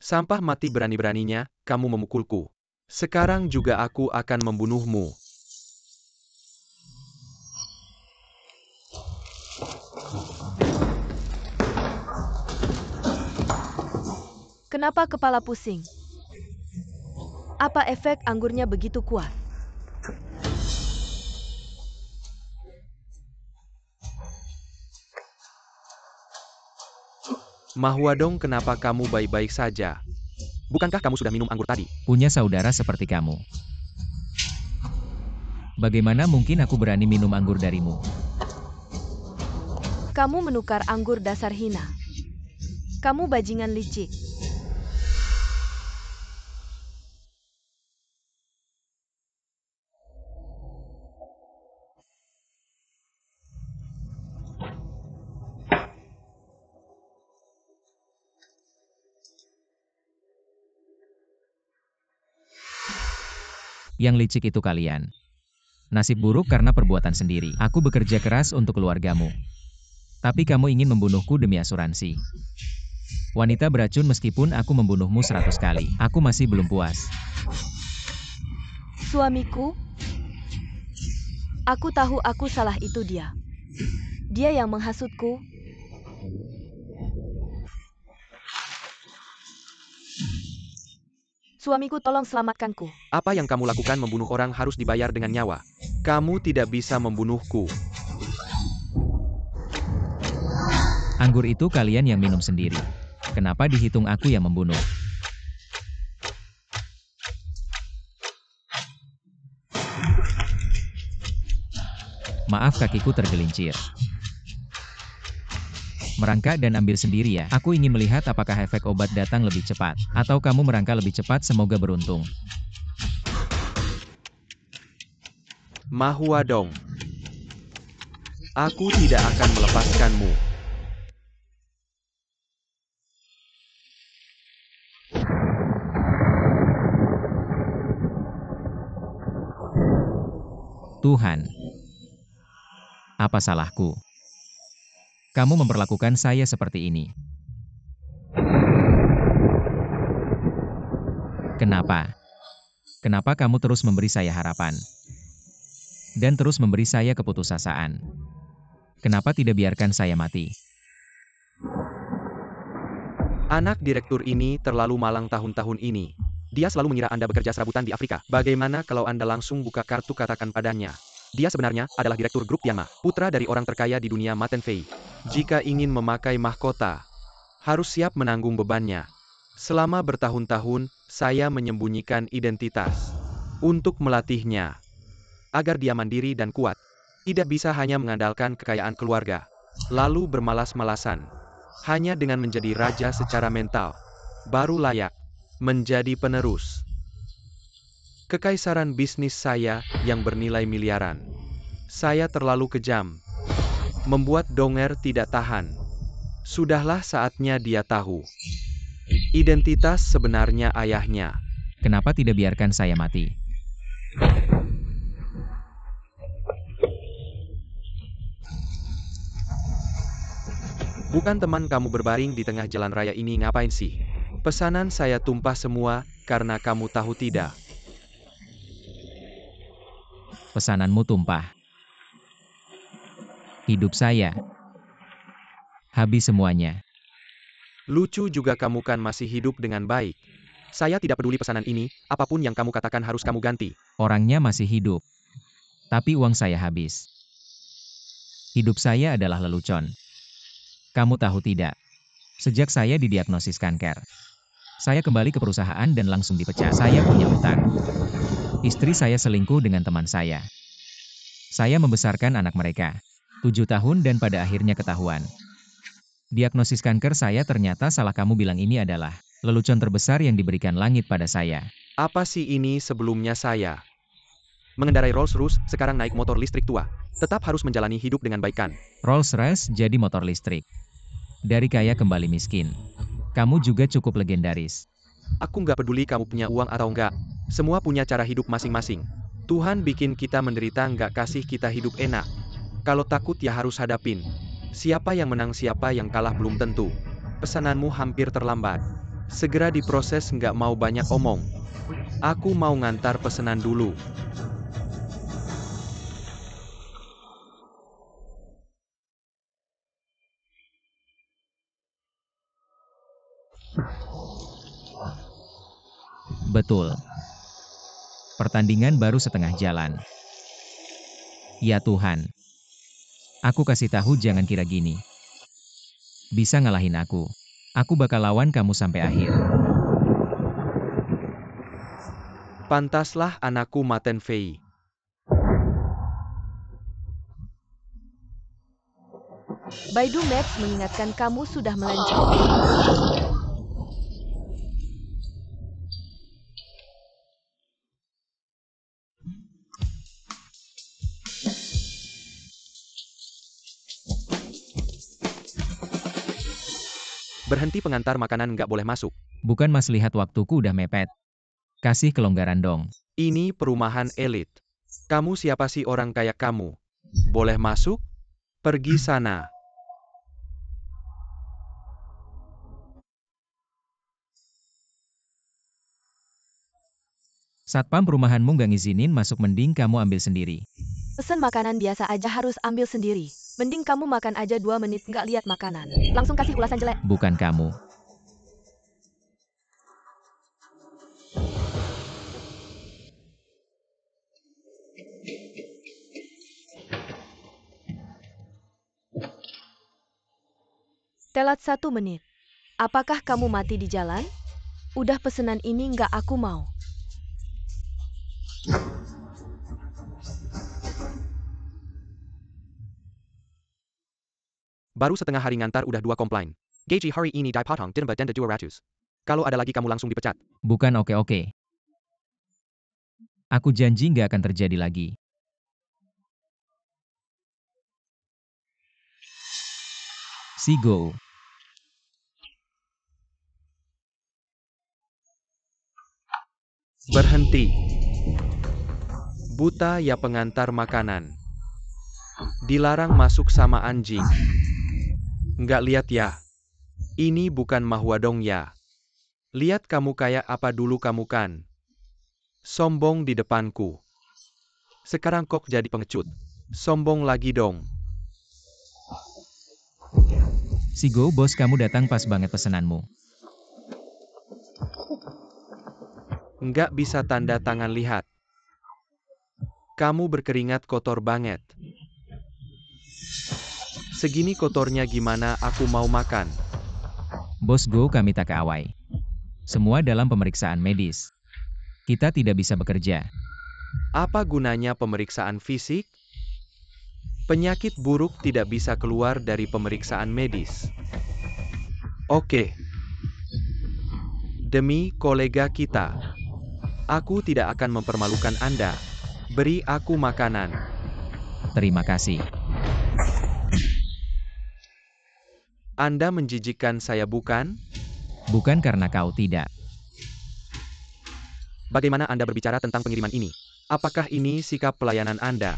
Sampah mati, berani-beraninya kamu memukulku. Sekarang juga aku akan membunuhmu. Kenapa kepala pusing? Apa efek anggurnya begitu kuat? Mahwadong, kenapa kamu baik-baik saja? Bukankah kamu sudah minum anggur tadi? Punya saudara seperti kamu. Bagaimana mungkin aku berani minum anggur darimu? Kamu menukar anggur, dasar hina. Kamu bajingan licik. Yang licik itu kalian. Nasib buruk karena perbuatan sendiri. Aku bekerja keras untuk keluargamu. Tapi kamu ingin membunuhku demi asuransi. Wanita beracun, meskipun aku membunuhmu 100 kali, aku masih belum puas. Suamiku? Aku tahu aku salah, itu dia. Dia yang menghasutku. Suamiku, tolong selamatkanku. Apa yang kamu lakukan? Membunuh orang harus dibayar dengan nyawa. Kamu tidak bisa membunuhku. Anggur itu kalian yang minum sendiri. Kenapa dihitung aku yang membunuh? Maaf, kakiku tergelincir. Merangkak dan ambil sendiri ya. Aku ingin melihat apakah efek obat datang lebih cepat. Atau kamu merangkak lebih cepat, semoga beruntung. Mahwadong, aku tidak akan melepaskanmu. Tuhan, apa salahku? Kamu memperlakukan saya seperti ini. Kenapa? Kenapa kamu terus memberi saya harapan? Dan terus memberi saya keputusasaan? Kenapa tidak biarkan saya mati? Anak direktur ini terlalu malang tahun-tahun ini. Dia selalu mengira Anda bekerja serabutan di Afrika. Bagaimana kalau Anda langsung buka kartu, katakan padanya. Dia sebenarnya adalah direktur grup Yama, putra dari orang terkaya di dunia, Maten Fei. Jika ingin memakai mahkota, harus siap menanggung bebannya. Selama bertahun-tahun, saya menyembunyikan identitas untuk melatihnya agar dia mandiri dan kuat. Tidak bisa hanya mengandalkan kekayaan keluarga, lalu bermalas-malasan. Hanya dengan menjadi raja secara mental, baru layak menjadi penerus kekaisaran bisnis saya yang bernilai miliaran. Saya terlalu kejam, membuat Donger tidak tahan. Sudahlah saatnya dia tahu identitas sebenarnya ayahnya. Kenapa tidak biarkan saya mati? Bukan teman kamu berbaring di tengah jalan raya ini, ngapain sih? Pesanan saya tumpah semua, karena kamu tahu tidak? Pesananmu tumpah. Hidup saya habis semuanya. Lucu juga, kamu kan masih hidup dengan baik. Saya tidak peduli pesanan ini, apapun yang kamu katakan harus kamu ganti. Orangnya masih hidup, tapi uang saya habis. Hidup saya adalah lelucon. Kamu tahu tidak? Sejak saya didiagnosis kanker, saya kembali ke perusahaan dan langsung dipecat. Saya punya utang. Istri saya selingkuh dengan teman saya. Saya membesarkan anak mereka, 7 tahun dan pada akhirnya ketahuan. Diagnosis kanker saya ternyata salah. Kamu bilang ini adalah lelucon terbesar yang diberikan langit pada saya. Apa sih ini sebelumnya saya? Mengendarai Rolls-Royce, sekarang naik motor listrik tua. Tetap harus menjalani hidup dengan baik kan? Rolls-Royce jadi motor listrik. Dari kaya kembali miskin. Kamu juga cukup legendaris. Aku nggak peduli kamu punya uang atau enggak. Semua punya cara hidup masing-masing. Tuhan bikin kita menderita nggak kasih kita hidup enak. Kalau takut ya harus hadapin. Siapa yang menang siapa yang kalah belum tentu. Pesananmu hampir terlambat. Segera diproses, nggak mau banyak omong. Aku mau ngantar pesanan dulu. Betul. Pertandingan baru setengah jalan. Ya Tuhan. Aku kasih tahu jangan kira gini. Bisa ngalahin aku. Aku bakal lawan kamu sampai akhir. Pantaslah anakku Maten Fei. Baidu Maps mengingatkan kamu sudah melenceng. Berhenti, pengantar makanan nggak boleh masuk. Bukan Mas, lihat waktuku udah mepet. Kasih kelonggaran dong. Ini perumahan elit. Kamu siapa sih orang kayak kamu? Boleh masuk? Pergi sana. Satpam perumahanmu nggak ngizinin masuk, mending kamu ambil sendiri. Pesen makanan biasa aja harus ambil sendiri. Mending kamu makan aja 2 menit nggak lihat makanan. Langsung kasih ulasan jelek. Bukan kamu. Telat 1 menit. Apakah kamu mati di jalan? Udah pesenan ini nggak aku mau. Baru setengah hari ngantar udah 2 komplain. Gaji hari ini dipotong dan denda 200. Kalau ada lagi kamu langsung dipecat. Bukan oke-oke. Aku janji nggak akan terjadi lagi. Go. Berhenti. Buta ya pengantar makanan. Dilarang masuk sama anjing. Nggak lihat ya? Ini bukan mahwadong ya. Lihat kamu kayak apa dulu kamu kan. Sombong di depanku. Sekarang kok jadi pengecut. Sombong lagi dong. Go, bos, kamu datang pas banget pesenanmu. Nggak bisa tanda tangan, lihat. Kamu berkeringat kotor banget. Segini kotornya gimana aku mau makan? Bos Go, kami tak keawai. Semua dalam pemeriksaan medis. Kita tidak bisa bekerja. Apa gunanya pemeriksaan fisik? Penyakit buruk tidak bisa keluar dari pemeriksaan medis. Oke. Demi kolega kita. Aku tidak akan mempermalukan Anda. Beri aku makanan. Terima kasih. Anda menjijikkan saya, bukan? Bukan karena kau tidak. Bagaimana Anda berbicara tentang pengiriman ini? Apakah ini sikap pelayanan Anda?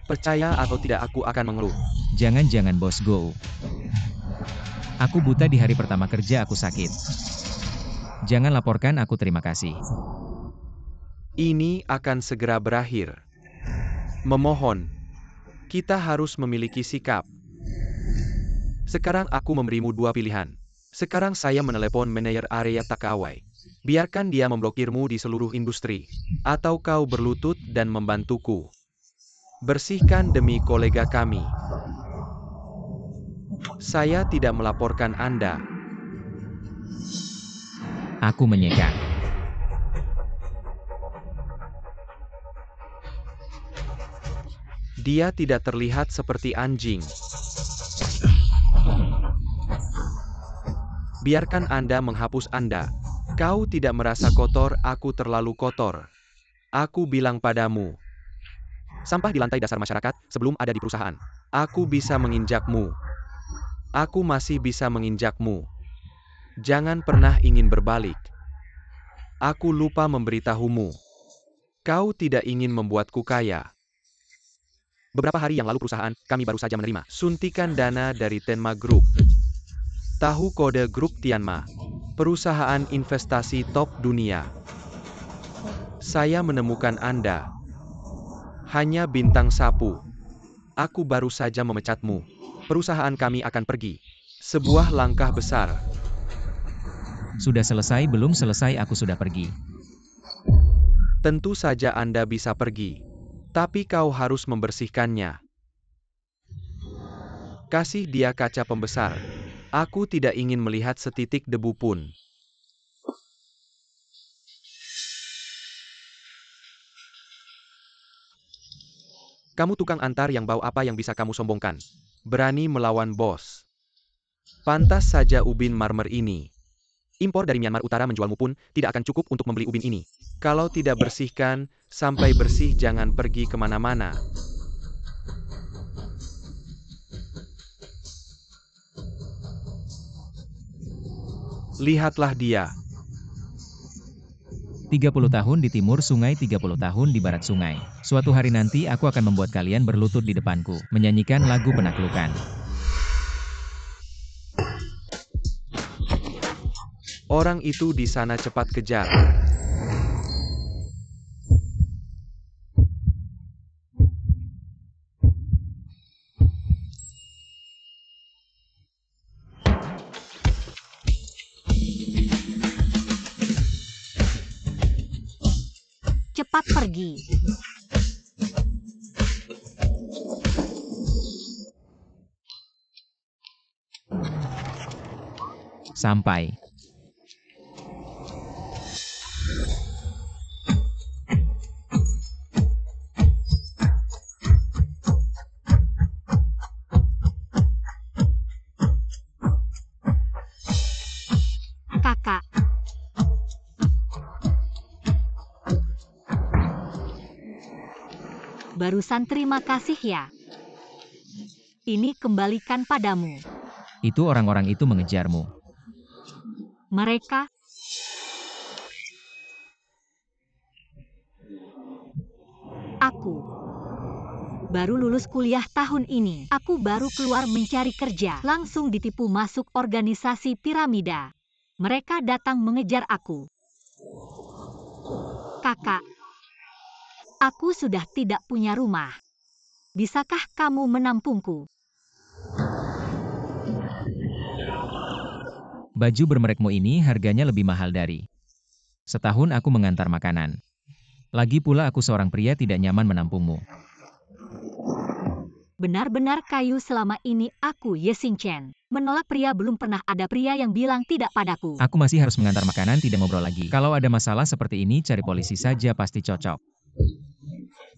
Percaya atau tidak aku akan mengeluh. Jangan-jangan bos Go. Aku buta di hari pertama kerja, aku sakit. Jangan laporkan aku, terima kasih. Ini akan segera berakhir. Memohon. Kita harus memiliki sikap. Sekarang aku memberimu 2 pilihan. Sekarang saya menelepon manajer area Takawai. Biarkan dia memblokirmu di seluruh industri. Atau kau berlutut dan membantuku. Bersihkan demi kolega kami. Saya tidak melaporkan Anda. Aku menyeka. Dia tidak terlihat seperti anjing. Biarkan Anda menghapus Anda. Kau tidak merasa kotor, aku terlalu kotor. Aku bilang padamu. Sampah di lantai dasar masyarakat, sebelum ada di perusahaan. Aku bisa menginjakmu. Aku masih bisa menginjakmu. Jangan pernah ingin berbalik. Aku lupa memberitahumu. Kau tidak ingin membuatku kaya. Beberapa hari yang lalu perusahaan, kami baru saja menerima suntikan dana dari Tenma Group. Tahu kode grup Tianma? Perusahaan investasi top dunia. Saya menemukan Anda. Hanya bintang sapu. Aku baru saja memecatmu. Perusahaan kami akan pergi. Sebuah langkah besar. Sudah selesai belum selesai aku sudah pergi. Tentu saja Anda bisa pergi. Tapi kau harus membersihkannya. Kasih dia kaca pembesar. Aku tidak ingin melihat setitik debu pun. Kamu tukang antar yang bau, apa yang bisa kamu sombongkan? Berani melawan bos. Pantas saja ubin marmer ini. Impor dari Myanmar Utara menjualmu pun tidak akan cukup untuk membeli ubin ini. Kalau tidak bersihkan, sampai bersih jangan pergi kemana-mana. Lihatlah dia. 30 tahun di timur sungai, 30 tahun di barat sungai. Suatu hari nanti aku akan membuat kalian berlutut di depanku, menyanyikan lagu penaklukan. Orang itu di sana, cepat kejar. Cepat pergi. Sampai. Kakak. Barusan terima kasih ya. Ini kembalikan padamu. Itu orang-orang itu mengejarmu. Mereka Aku baru lulus kuliah tahun ini. Aku baru keluar mencari kerja. Langsung ditipu masuk organisasi piramida. Mereka datang mengejar aku. Kakak, aku sudah tidak punya rumah. Bisakah kamu menampungku? Baju bermerekmu ini harganya lebih mahal dari. Setahun aku mengantar makanan. Lagi pula aku seorang pria tidak nyaman menampungmu. Benar-benar kayu selama ini aku Yesin Chen. Menolak pria belum pernah ada pria yang bilang tidak padaku. Aku masih harus mengantar makanan, tidak ngobrol lagi. Kalau ada masalah seperti ini cari polisi saja pasti cocok.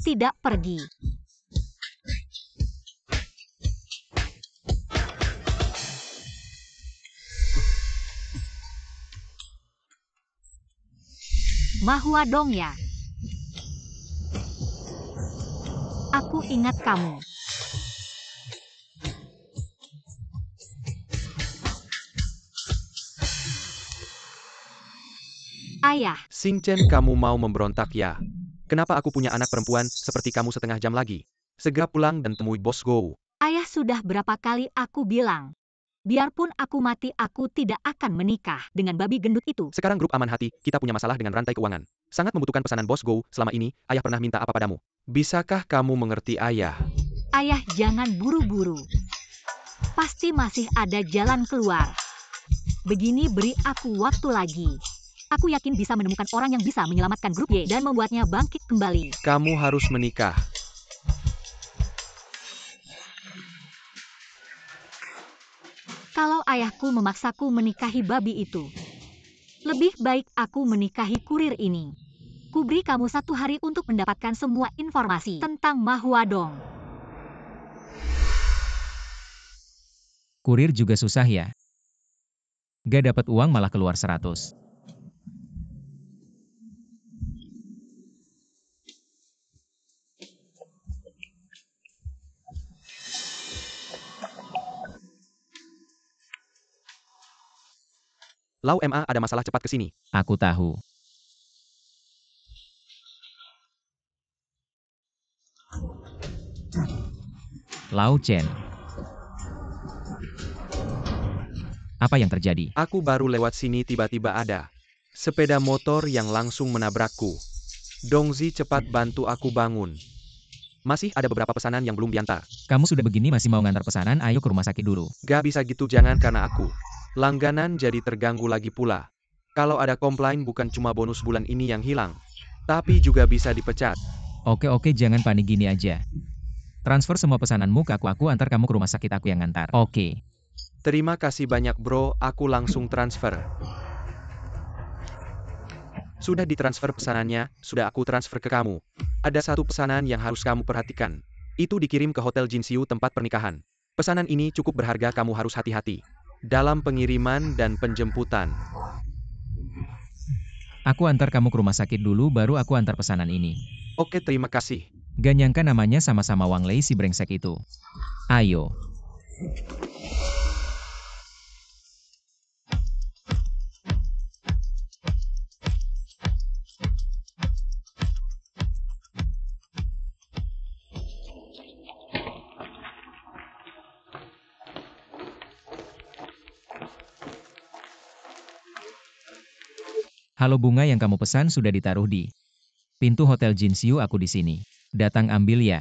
Tidak pergi. Mahua dong ya. Aku ingat kamu. Ayah. Sing Chen, kamu mau memberontak ya? Kenapa aku punya anak perempuan seperti kamu setengah jam lagi? Segera pulang dan temui bos Go. Ayah, sudah berapa kali aku bilang. Biarpun aku mati, aku tidak akan menikah dengan babi gendut itu. Sekarang grup aman hati, kita punya masalah dengan rantai keuangan. Sangat membutuhkan pesanan bos Go. Selama ini, ayah pernah minta apa padamu? Bisakah kamu mengerti ayah? Ayah, jangan buru-buru. Pasti masih ada jalan keluar. Begini, beri aku waktu lagi. Aku yakin bisa menemukan orang yang bisa menyelamatkan grup Y dan membuatnya bangkit kembali. Kamu harus menikah. Kalau ayahku memaksaku menikahi babi itu, Lebih baik aku menikahi kurir ini. Kuberi kamu 1 hari untuk mendapatkan semua informasi tentang Ma Huadong. Kurir juga susah ya. Gak dapat uang malah keluar 100. Lau MA ada masalah, cepat ke sini. Aku tahu. Lau Chen. Apa yang terjadi? Aku baru lewat sini tiba-tiba ada sepeda motor yang langsung menabrakku. Dongzi, cepat bantu aku bangun. Masih ada beberapa pesanan yang belum diantar. Kamu sudah begini masih mau ngantar pesanan? Ayo ke rumah sakit dulu. Gak bisa gitu, jangan, karena aku langganan jadi terganggu lagi pula. Kalau ada komplain bukan cuma bonus bulan ini yang hilang, tapi juga bisa dipecat. Oke, jangan panik, gini aja. Transfer semua pesananmu ke aku antar kamu ke rumah sakit, aku yang ngantar. Oke. Terima kasih banyak bro, aku langsung transfer. Sudah ditransfer pesanannya, sudah aku transfer ke kamu. Ada 1 pesanan yang harus kamu perhatikan. Itu dikirim ke Hotel Jinxiu tempat pernikahan. Pesanan ini cukup berharga, kamu harus hati-hati dalam pengiriman dan penjemputan. Aku antar kamu ke rumah sakit dulu baru aku antar pesanan ini. Oke, terima kasih. Gak nyangka namanya sama-sama Wang Lei si brengsek itu. Ayo. Halo, bunga yang kamu pesan sudah ditaruh di pintu Hotel Jinxiu, aku di sini. Datang ambil ya.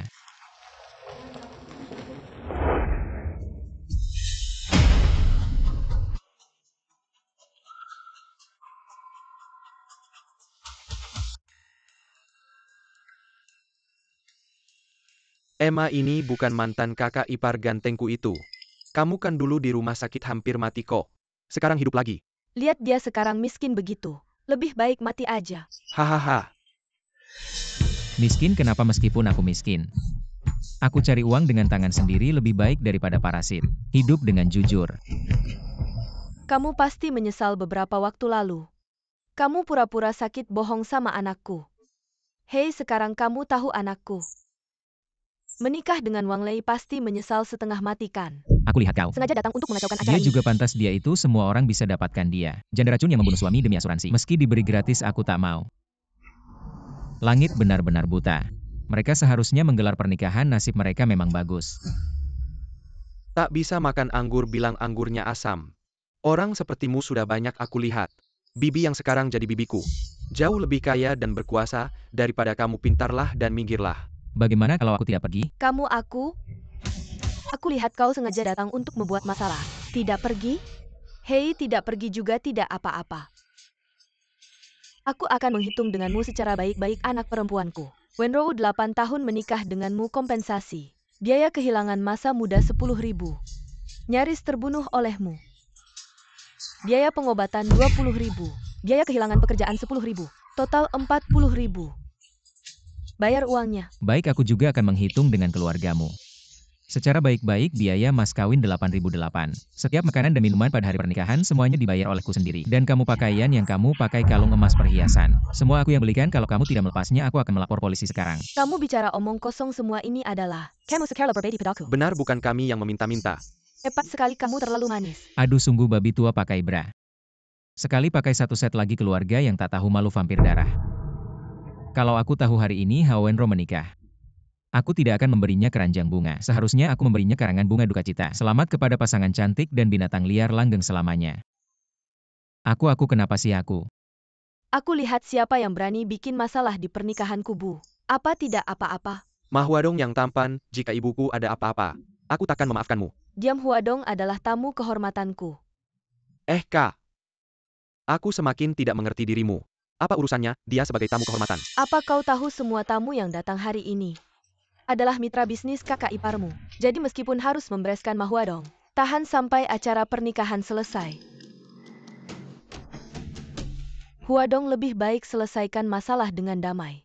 Emma ini bukan mantan kakak ipar gantengku itu. Kamu kan dulu di rumah sakit hampir mati kok. Sekarang hidup lagi. Lihat dia sekarang miskin begitu. Lebih baik mati aja. Hahaha. Miskin kenapa meskipun aku miskin? Aku cari uang dengan tangan sendiri lebih baik daripada parasit. Hidup dengan jujur. Kamu pasti menyesal beberapa waktu lalu. Kamu pura-pura sakit bohong sama anakku. Hei, sekarang kamu tahu anakku menikah dengan Wang Lei, pasti menyesal setengah mati kan? Aku lihat kau. Sengaja datang untuk mengacaukan acara Dia ini. juga pantas, dia itu semua orang bisa dapatkan dia. Janda racun yang membunuh suami demi asuransi. Meski diberi gratis aku tak mau. Langit benar-benar buta. Mereka seharusnya menggelar pernikahan, nasib mereka memang bagus. Tak bisa makan anggur bilang anggurnya asam. Orang sepertimu sudah banyak aku lihat. Bibi yang sekarang jadi bibiku jauh lebih kaya dan berkuasa daripada kamu, pintarlah dan minggirlah. Bagaimana kalau aku tidak pergi? Aku lihat kau sengaja datang untuk membuat masalah. Tidak pergi? Hei, tidak pergi juga tidak apa-apa. Aku akan menghitung denganmu secara baik-baik, anak perempuanku. Wenrou 8 tahun menikah denganmu, kompensasi. Biaya kehilangan masa muda 10.000. Nyaris terbunuh olehmu. Biaya pengobatan 20.000. Biaya kehilangan pekerjaan 10.000. Total 40.000. Bayar uangnya. Baik, aku juga akan menghitung dengan keluargamu. Secara baik-baik biaya mas kawin 8.008. Setiap makanan dan minuman pada hari pernikahan semuanya dibayar olehku sendiri. Dan kamu pakaian yang kamu pakai, kalung emas, perhiasan. Semua aku yang belikan, kalau kamu tidak melepasnya aku akan melapor polisi sekarang. Kamu bicara omong kosong, semua ini adalah kamu sekali berbeda padaku. Benar, bukan kami yang meminta-minta. Hebat sekali, kamu terlalu manis. Aduh, sungguh babi tua pakai bra. Sekali pakai 1 set lagi keluarga yang tak tahu malu, vampir darah. Kalau aku tahu hari ini Hao Wenrou menikah, aku tidak akan memberinya keranjang bunga. Seharusnya aku memberinya karangan bunga duka cita. Selamat kepada pasangan cantik dan binatang liar langgeng selamanya. Aku kenapa sih aku? Aku lihat siapa yang berani bikin masalah di pernikahanku, Bu. Apa tidak apa-apa? Ma Huadong yang tampan, jika ibuku ada apa-apa, aku takkan memaafkanmu. Diam, Huadong adalah tamu kehormatanku. Kak. Aku semakin tidak mengerti dirimu. Apa urusannya dia sebagai tamu kehormatan? Apa kau tahu semua tamu yang datang hari ini adalah mitra bisnis kakak iparmu? Jadi meskipun harus membereskan Ma Huadong, tahan sampai acara pernikahan selesai. Huadong, lebih baik selesaikan masalah dengan damai.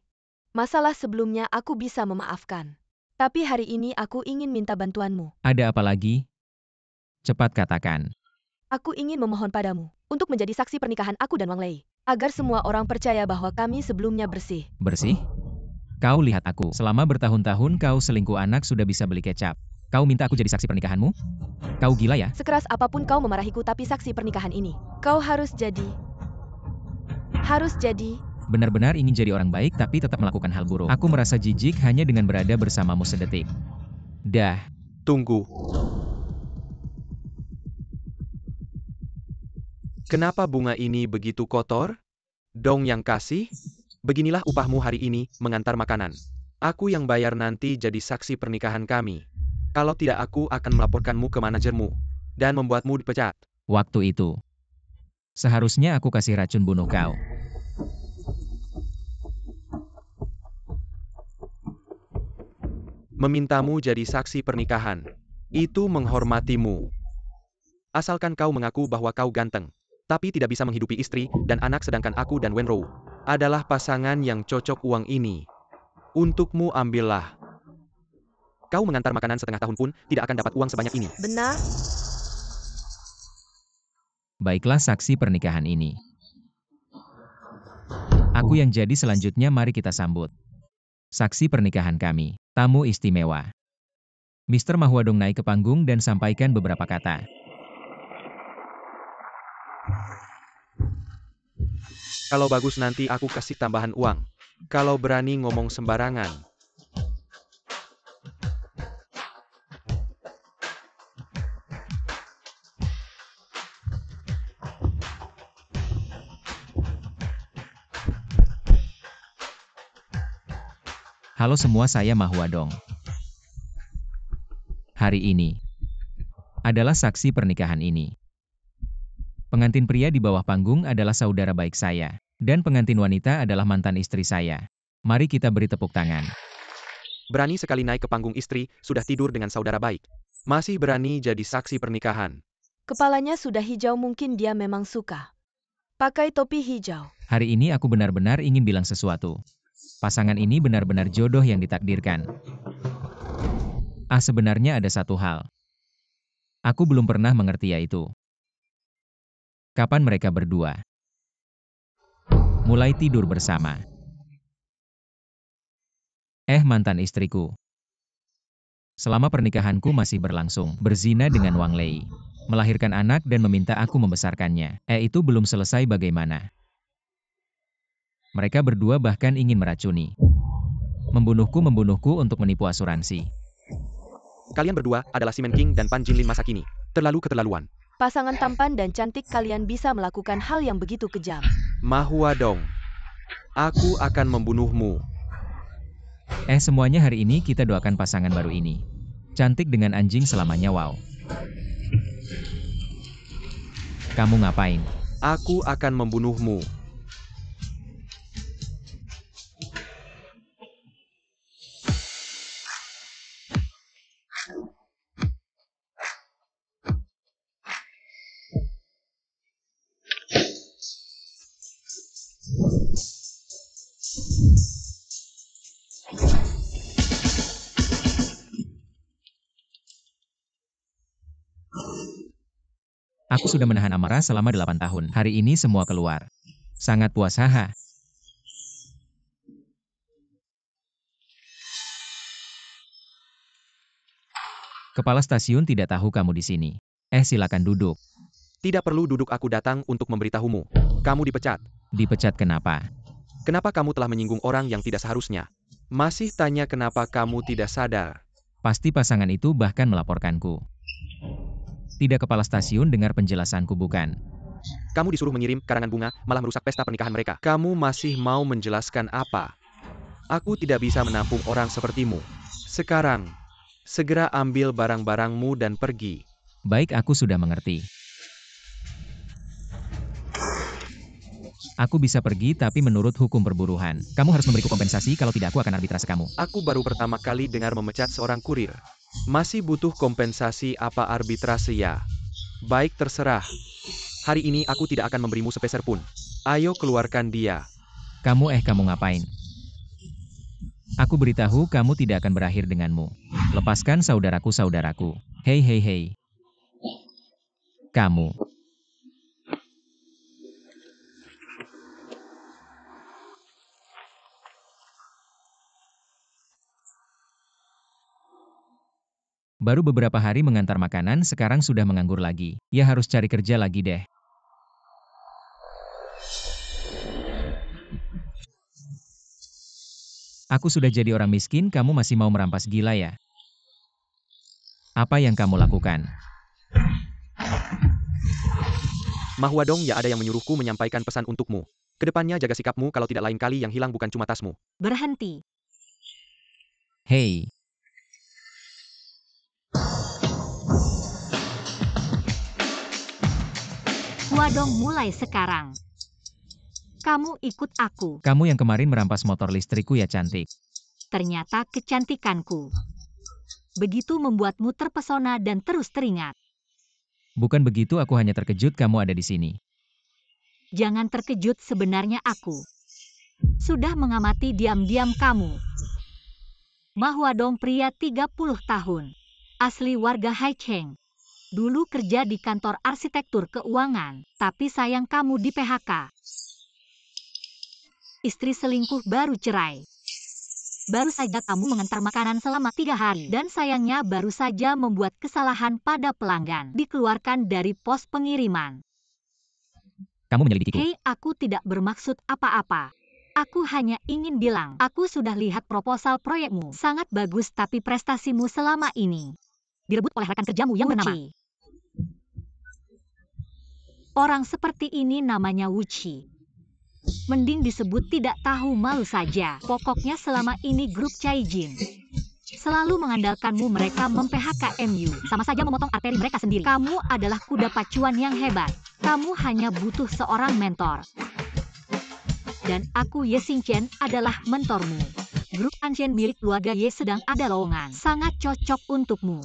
Masalah sebelumnya aku bisa memaafkan. Tapi hari ini aku ingin minta bantuanmu. Ada apa lagi? Cepat katakan. Aku ingin memohon padamu untuk menjadi saksi pernikahan aku dan Wang Lei. Agar semua orang percaya bahwa kami sebelumnya bersih. Bersih? Kau lihat aku. Selama bertahun-tahun kau selingkuh anak sudah bisa beli kecap. Kau minta aku jadi saksi pernikahanmu? Kau gila ya? Sekeras apapun kau memarahiku, tapi saksi pernikahan ini, kau harus jadi. Harus jadi. Benar-benar ingin jadi orang baik tapi tetap melakukan hal buruk. Aku merasa jijik hanya dengan berada bersamamu sedetik. Dah. Tunggu. Kenapa bunga ini begitu kotor? Dong yang kasih? Beginilah upahmu hari ini, mengantar makanan. Aku yang bayar nanti jadi saksi pernikahan kami. Kalau tidak aku akan melaporkanmu ke manajermu. Dan membuatmu dipecat. Waktu itu. Seharusnya aku kasih racun bunuh kau. Memintamu jadi saksi pernikahan. Itu menghormatimu. Asalkan kau mengaku bahwa kau ganteng. Tapi tidak bisa menghidupi istri dan anak, sedangkan aku dan Wenrou adalah pasangan yang cocok. Uang ini untukmu, ambillah. Kau mengantar makanan setengah tahun pun tidak akan dapat uang sebanyak ini. Benar? Baiklah saksi pernikahan ini. Aku yang jadi selanjutnya, mari kita sambut. Saksi pernikahan kami, tamu istimewa. Mr. Ma Huadong naik ke panggung dan sampaikan beberapa kata. Kalau bagus nanti aku kasih tambahan uang. Kalau berani ngomong sembarangan. Halo semua, saya Ma Huadong. Hari ini adalah saksi pernikahan ini. Pengantin pria di bawah panggung adalah saudara baik saya. Dan pengantin wanita adalah mantan istri saya. Mari kita beri tepuk tangan. Berani sekali naik ke panggung, istri sudah tidur dengan saudara baik. Masih berani jadi saksi pernikahan. Kepalanya sudah hijau, mungkin dia memang suka pakai topi hijau. Hari ini aku benar-benar ingin bilang sesuatu. Pasangan ini benar-benar jodoh yang ditakdirkan. Sebenarnya ada satu hal. Aku belum pernah mengerti, yaitu kapan mereka berdua mulai tidur bersama. Mantan istriku. Selama pernikahanku masih berlangsung, berzina dengan Wang Lei. Melahirkan anak dan meminta aku membesarkannya. Itu belum selesai bagaimana? Mereka berdua bahkan ingin meracuni. Membunuhku untuk menipu asuransi. Kalian berdua adalah Simon King dan Pan Jinlin masa kini. Terlalu keterlaluan. Pasangan tampan dan cantik, kalian bisa melakukan hal yang begitu kejam. Ma Huadong, aku akan membunuhmu. Semuanya hari ini kita doakan pasangan baru ini. Cantik dengan anjing selamanya, wow. Kamu ngapain? Aku akan membunuhmu. Aku sudah menahan amarah selama 8 tahun. Hari ini semua keluar. Sangat puas, haha. Kepala stasiun tidak tahu kamu di sini. Silakan duduk. Tidak perlu duduk, aku datang untuk memberitahumu. Kamu dipecat. Dipecat kenapa? Kenapa kamu telah menyinggung orang yang tidak seharusnya? Masih tanya kenapa kamu tidak sadar? Pasti pasangan itu bahkan melaporkanku. Tidak, kepala stasiun dengar penjelasanku, bukan? Kamu disuruh mengirim karangan bunga, malah merusak pesta pernikahan mereka. Kamu masih mau menjelaskan apa? Aku tidak bisa menampung orang sepertimu. Sekarang, segera ambil barang-barangmu dan pergi. Baik, aku sudah mengerti. Aku bisa pergi, tapi menurut hukum perburuhan, kamu harus memberiku kompensasi, kalau tidak aku akan arbitrase kamu. Aku baru pertama kali dengar memecat seorang kurir. Masih butuh kompensasi apa arbitrase ya? Baik, terserah. Hari ini aku tidak akan memberimu sepeser pun. Ayo keluarkan dia. Kamu ngapain? Aku beritahu kamu tidak akan berakhir denganmu. Lepaskan saudaraku. Hei. Kamu. Baru beberapa hari mengantar makanan, sekarang sudah menganggur lagi. Ya harus cari kerja lagi deh. Aku sudah jadi orang miskin, kamu masih mau merampas, gila ya? Apa yang kamu lakukan? Ma Huadong, ya ada yang menyuruhku menyampaikan pesan untukmu. Kedepannya jaga sikapmu, kalau tidak lain kali yang hilang bukan cuma tasmu. Berhenti. Hei. Huadong, mulai sekarang. Kamu ikut aku. Kamu yang kemarin merampas motor listrikku ya, cantik. Ternyata kecantikanku begitu membuatmu terpesona dan terus teringat. Bukan begitu, aku hanya terkejut kamu ada di sini. Jangan terkejut, sebenarnya aku sudah mengamati diam-diam kamu. Ma Huadong, pria 30 tahun. Asli warga Haicheng. Dulu kerja di kantor arsitektur keuangan, tapi sayang kamu di PHK. Istri selingkuh, baru cerai. Baru saja kamu mengantar makanan selama 3 hari, dan sayangnya baru saja membuat kesalahan pada pelanggan. Dikeluarkan dari pos pengiriman. Kamu menyelidikiku. Hei, aku tidak bermaksud apa-apa. Aku hanya ingin bilang, aku sudah lihat proposal proyekmu. Sangat bagus, tapi prestasimu selama ini direbut oleh rekan kerjamu yang bernama Wuchi. Orang seperti ini namanya Wuchi. Mending disebut tidak tahu malu saja. Pokoknya selama ini grup Caijin selalu mengandalkanmu, mereka mem-PHK MU. Sama saja memotong arteri mereka sendiri. Kamu adalah kuda pacuan yang hebat. Kamu hanya butuh seorang mentor. Dan aku, Ye Xingchen, adalah mentormu. Grup Anshin milik keluarga Ye sedang ada lowongan. Sangat cocok untukmu.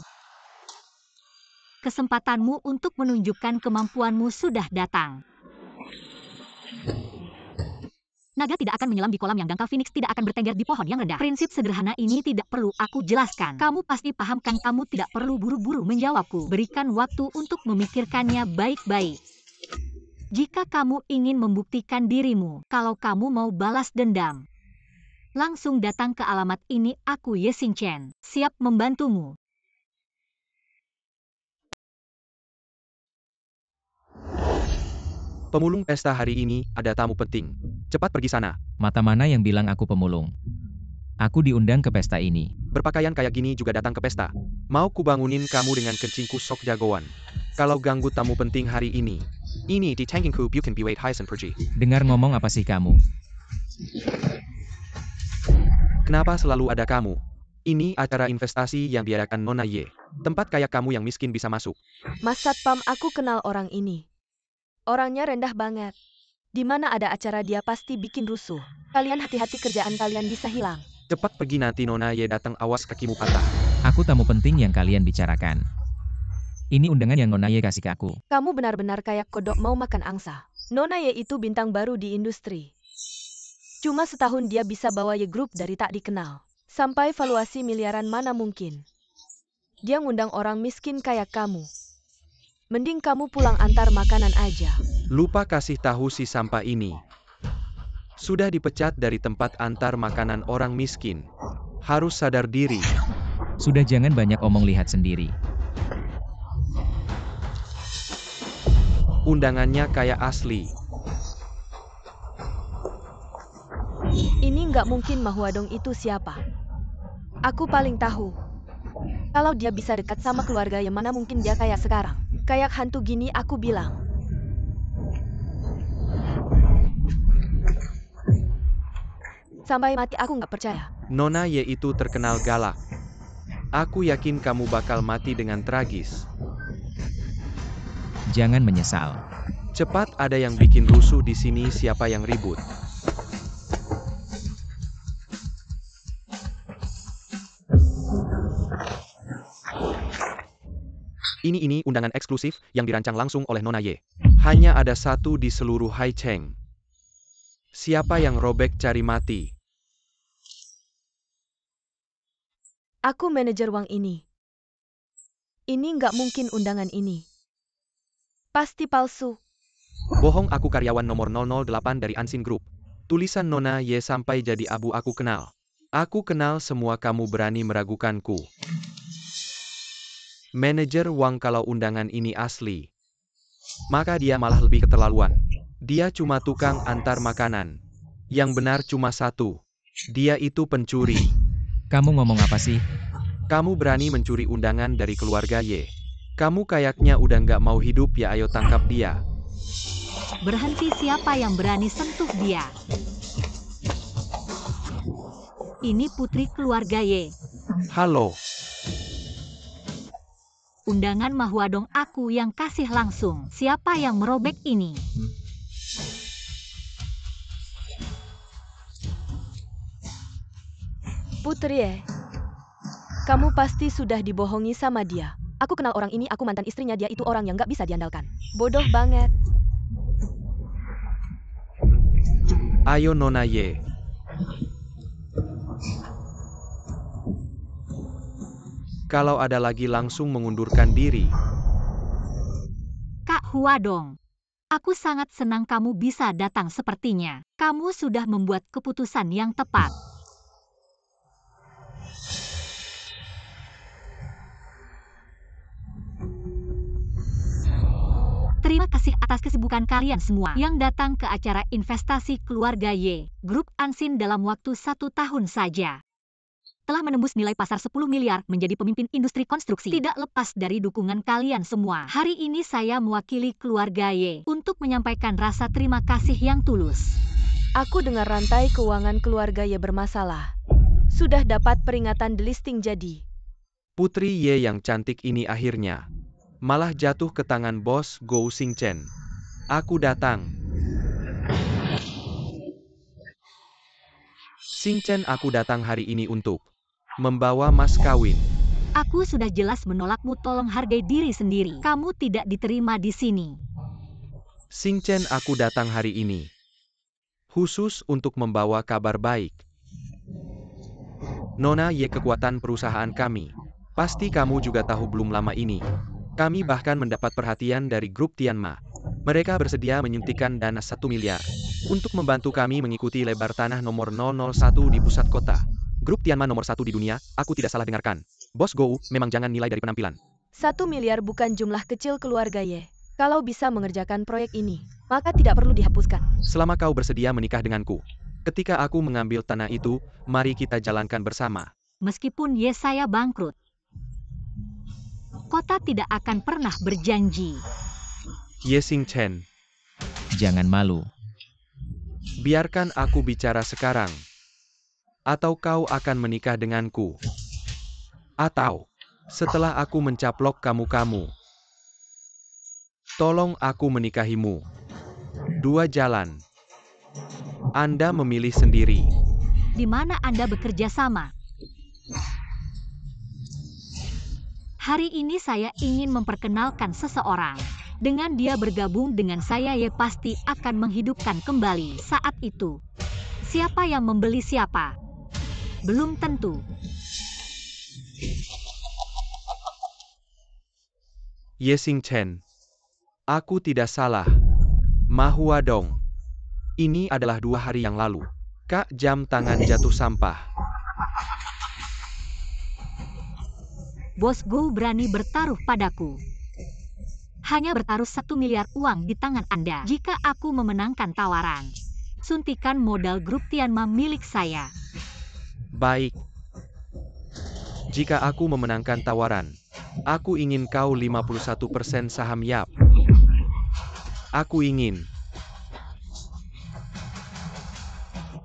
Kesempatanmu untuk menunjukkan kemampuanmu sudah datang. Naga tidak akan menyelam di kolam yang dangkal, Phoenix tidak akan bertengger di pohon yang rendah. Prinsip sederhana ini tidak perlu aku jelaskan. Kamu pasti paham kan? Kamu tidak perlu buru-buru menjawabku. Berikan waktu untuk memikirkannya baik-baik. Jika kamu ingin membuktikan dirimu, kalau kamu mau balas dendam, langsung datang ke alamat ini. Aku, Ye Xingchen, siap membantumu. Pemulung pesta hari ini, ada tamu penting. Cepat pergi sana. Mata mana yang bilang aku pemulung? Aku diundang ke pesta ini. Berpakaian kayak gini juga datang ke pesta. Mau kubangunin kamu dengan kencingku sok jagoan. Kalau ganggu tamu penting hari ini di tangkingku bukan biwait haisen pergi. Dengar ngomong apa sih kamu? Kenapa selalu ada kamu? Ini acara investasi yang diadakan Nona Ye. Tempat kayak kamu yang miskin bisa masuk. Mas Satpam, aku kenal orang ini. Orangnya rendah banget. Di mana ada acara dia pasti bikin rusuh. Kalian hati-hati, kerjaan kalian bisa hilang. Cepat pergi, nanti Nona Ye datang awas kakimu patah. Aku tamu penting yang kalian bicarakan. Ini undangan yang Nona Ye kasih ke aku. Kamu benar-benar kayak kodok mau makan angsa. Nona Ye itu bintang baru di industri. Cuma setahun dia bisa bawa Ye Group dari tak dikenal sampai valuasi miliaran, mana mungkin. Dia ngundang orang miskin kayak kamu. Mending kamu pulang antar makanan aja. Lupa kasih tahu si sampah ini. Sudah dipecat dari tempat antar makanan orang miskin. Harus sadar diri. Sudah, jangan banyak omong, lihat sendiri. Undangannya kayak asli. Ini nggak mungkin. Ma Huadong itu siapa? Aku paling tahu. Kalau dia bisa dekat sama keluarga, yang mana mungkin dia kayak sekarang. Kayak hantu gini, aku bilang. Sampai mati aku nggak percaya. Nona Ye itu terkenal galak. Aku yakin kamu bakal mati dengan tragis. Jangan menyesal. Cepat, ada yang bikin rusuh di sini. Siapa yang ribut? Ini undangan eksklusif yang dirancang langsung oleh Nona Ye. Hanya ada satu di seluruh Haicheng. Siapa yang robek cari mati? Aku manajer Wang ini. Ini nggak mungkin undangan ini. Pasti palsu. Bohong, aku karyawan nomor 008 dari Ansin Group. Tulisan Nona Ye sampai jadi abu aku kenal. Aku kenal semua, kamu berani meragukanku. Manajer Wang, kalau undangan ini asli, maka dia malah lebih keterlaluan. Dia cuma tukang antar makanan. Yang benar cuma satu. Dia itu pencuri. Kamu ngomong apa sih? Kamu berani mencuri undangan dari keluarga Ye. Kamu kayaknya udah nggak mau hidup ya, ayo tangkap dia. Berhenti, siapa yang berani sentuh dia? Ini putri keluarga Ye. Halo. Undangan Mahuadong aku yang kasih langsung. Siapa yang merobek ini? Putri kamu pasti sudah dibohongi sama dia. Aku kenal orang ini, aku mantan istrinya, dia itu orang yang nggak bisa diandalkan. Bodoh banget. Ayo Nona Ye. Kalau ada lagi langsung mengundurkan diri. Kak Huadong, aku sangat senang kamu bisa datang sepertinya. Kamu sudah membuat keputusan yang tepat. Terima kasih atas kesibukan kalian semua yang datang ke acara investasi keluarga Ye. Grup Ansin dalam waktu 1 tahun saja telah menembus nilai pasar 10 miliar, menjadi pemimpin industri konstruksi. Tidak lepas dari dukungan kalian semua. Hari ini saya mewakili keluarga Ye untuk menyampaikan rasa terima kasih yang tulus. Aku dengar rantai keuangan keluarga Ye bermasalah. Sudah dapat peringatan delisting jadi. Putri Ye yang cantik ini akhirnya malah jatuh ke tangan bos Gou Xingchen. Aku datang. Xingchen, aku datang hari ini untuk membawa mas kawin. Aku sudah jelas menolakmu, tolong hargai diri sendiri. Kamu tidak diterima di sini. Xingchen, aku datang hari ini khusus untuk membawa kabar baik. Nona Ye, kekuatan perusahaan kami. Pasti kamu juga tahu belum lama ini. Kami bahkan mendapat perhatian dari grup Tianma. Mereka bersedia menyuntikkan dana 1 miliar untuk membantu kami mengikuti lebar tanah nomor 001 di pusat kota. Grup Tianma nomor 1 di dunia, aku tidak salah dengarkan. Bos Gou, memang jangan nilai dari penampilan. 1 miliar bukan jumlah kecil keluarga Ye. Kalau bisa mengerjakan proyek ini, maka tidak perlu dihapuskan. Selama kau bersedia menikah denganku, ketika aku mengambil tanah itu, mari kita jalankan bersama. Meskipun Ye saya bangkrut, kota tidak akan pernah berjanji. Ye Xingchen, Jangan malu. biarkan aku bicara sekarang. Atau kau akan menikah denganku. Atau setelah aku mencaplok kamu-kamu, tolong aku menikahimu. 2 jalan. Anda memilih sendiri. Di mana Anda bekerja sama? Hari ini saya ingin memperkenalkan seseorang. Dengan dia bergabung dengan saya, Ye pasti akan menghidupkan kembali. Saat itu, siapa yang membeli siapa? Belum tentu. Ye Xingchen, aku tidak salah. Mahuadong. Ini adalah 2 hari yang lalu. Kak, jam tangan jatuh sampah. Bos Gou berani bertaruh padaku. Hanya bertaruh 1 miliar uang di tangan Anda. Jika aku memenangkan tawaran, suntikan modal grup Tianma milik saya. Baik. Jika aku memenangkan tawaran, aku ingin kau 51% saham Yap. Aku ingin.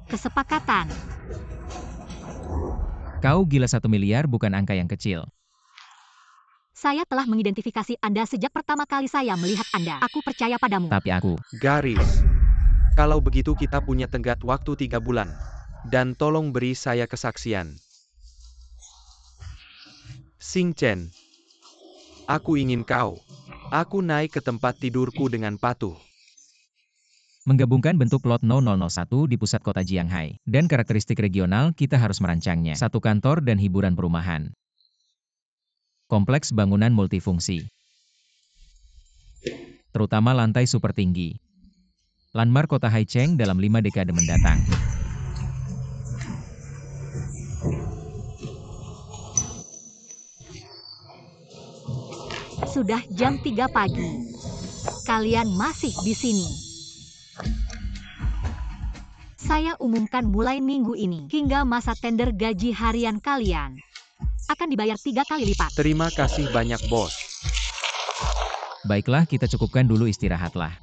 Kesepakatan. Kau gila, 1 miliar bukan angka yang kecil. Saya telah mengidentifikasi Anda sejak pertama kali saya melihat Anda. Aku percaya padamu. Tapi aku, Garis. Kalau begitu kita punya tenggat waktu 3 bulan. Dan tolong beri saya kesaksian. Xingchen. Aku ingin kau. Aku naik ke tempat tidurku dengan patuh. Menggabungkan bentuk lot 0001 di pusat kota Jianghai. Dan karakteristik regional kita harus merancangnya. Satu kantor dan hiburan perumahan. Kompleks bangunan multifungsi. Terutama lantai super tinggi. Landmark kota Haicheng dalam 5 dekade mendatang. Sudah jam 3 pagi. Kalian masih di sini. Saya umumkan mulai minggu ini hingga masa tender gaji harian kalian akan dibayar 3 kali lipat. Terima kasih banyak, bos. Baiklah, kita cukupkan dulu, istirahatlah.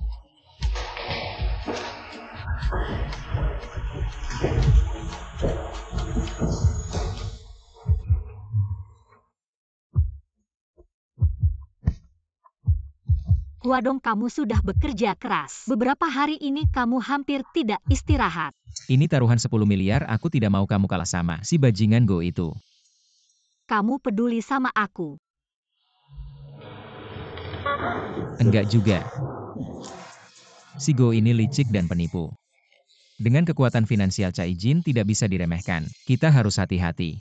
Huadong, kamu sudah bekerja keras. Beberapa hari ini kamu hampir tidak istirahat. Ini taruhan 10 miliar, aku tidak mau kamu kalah sama si bajingan Go itu. Kamu peduli sama aku. Enggak juga. Si Go ini licik dan penipu. Dengan kekuatan finansial Cai Jin tidak bisa diremehkan. Kita harus hati-hati.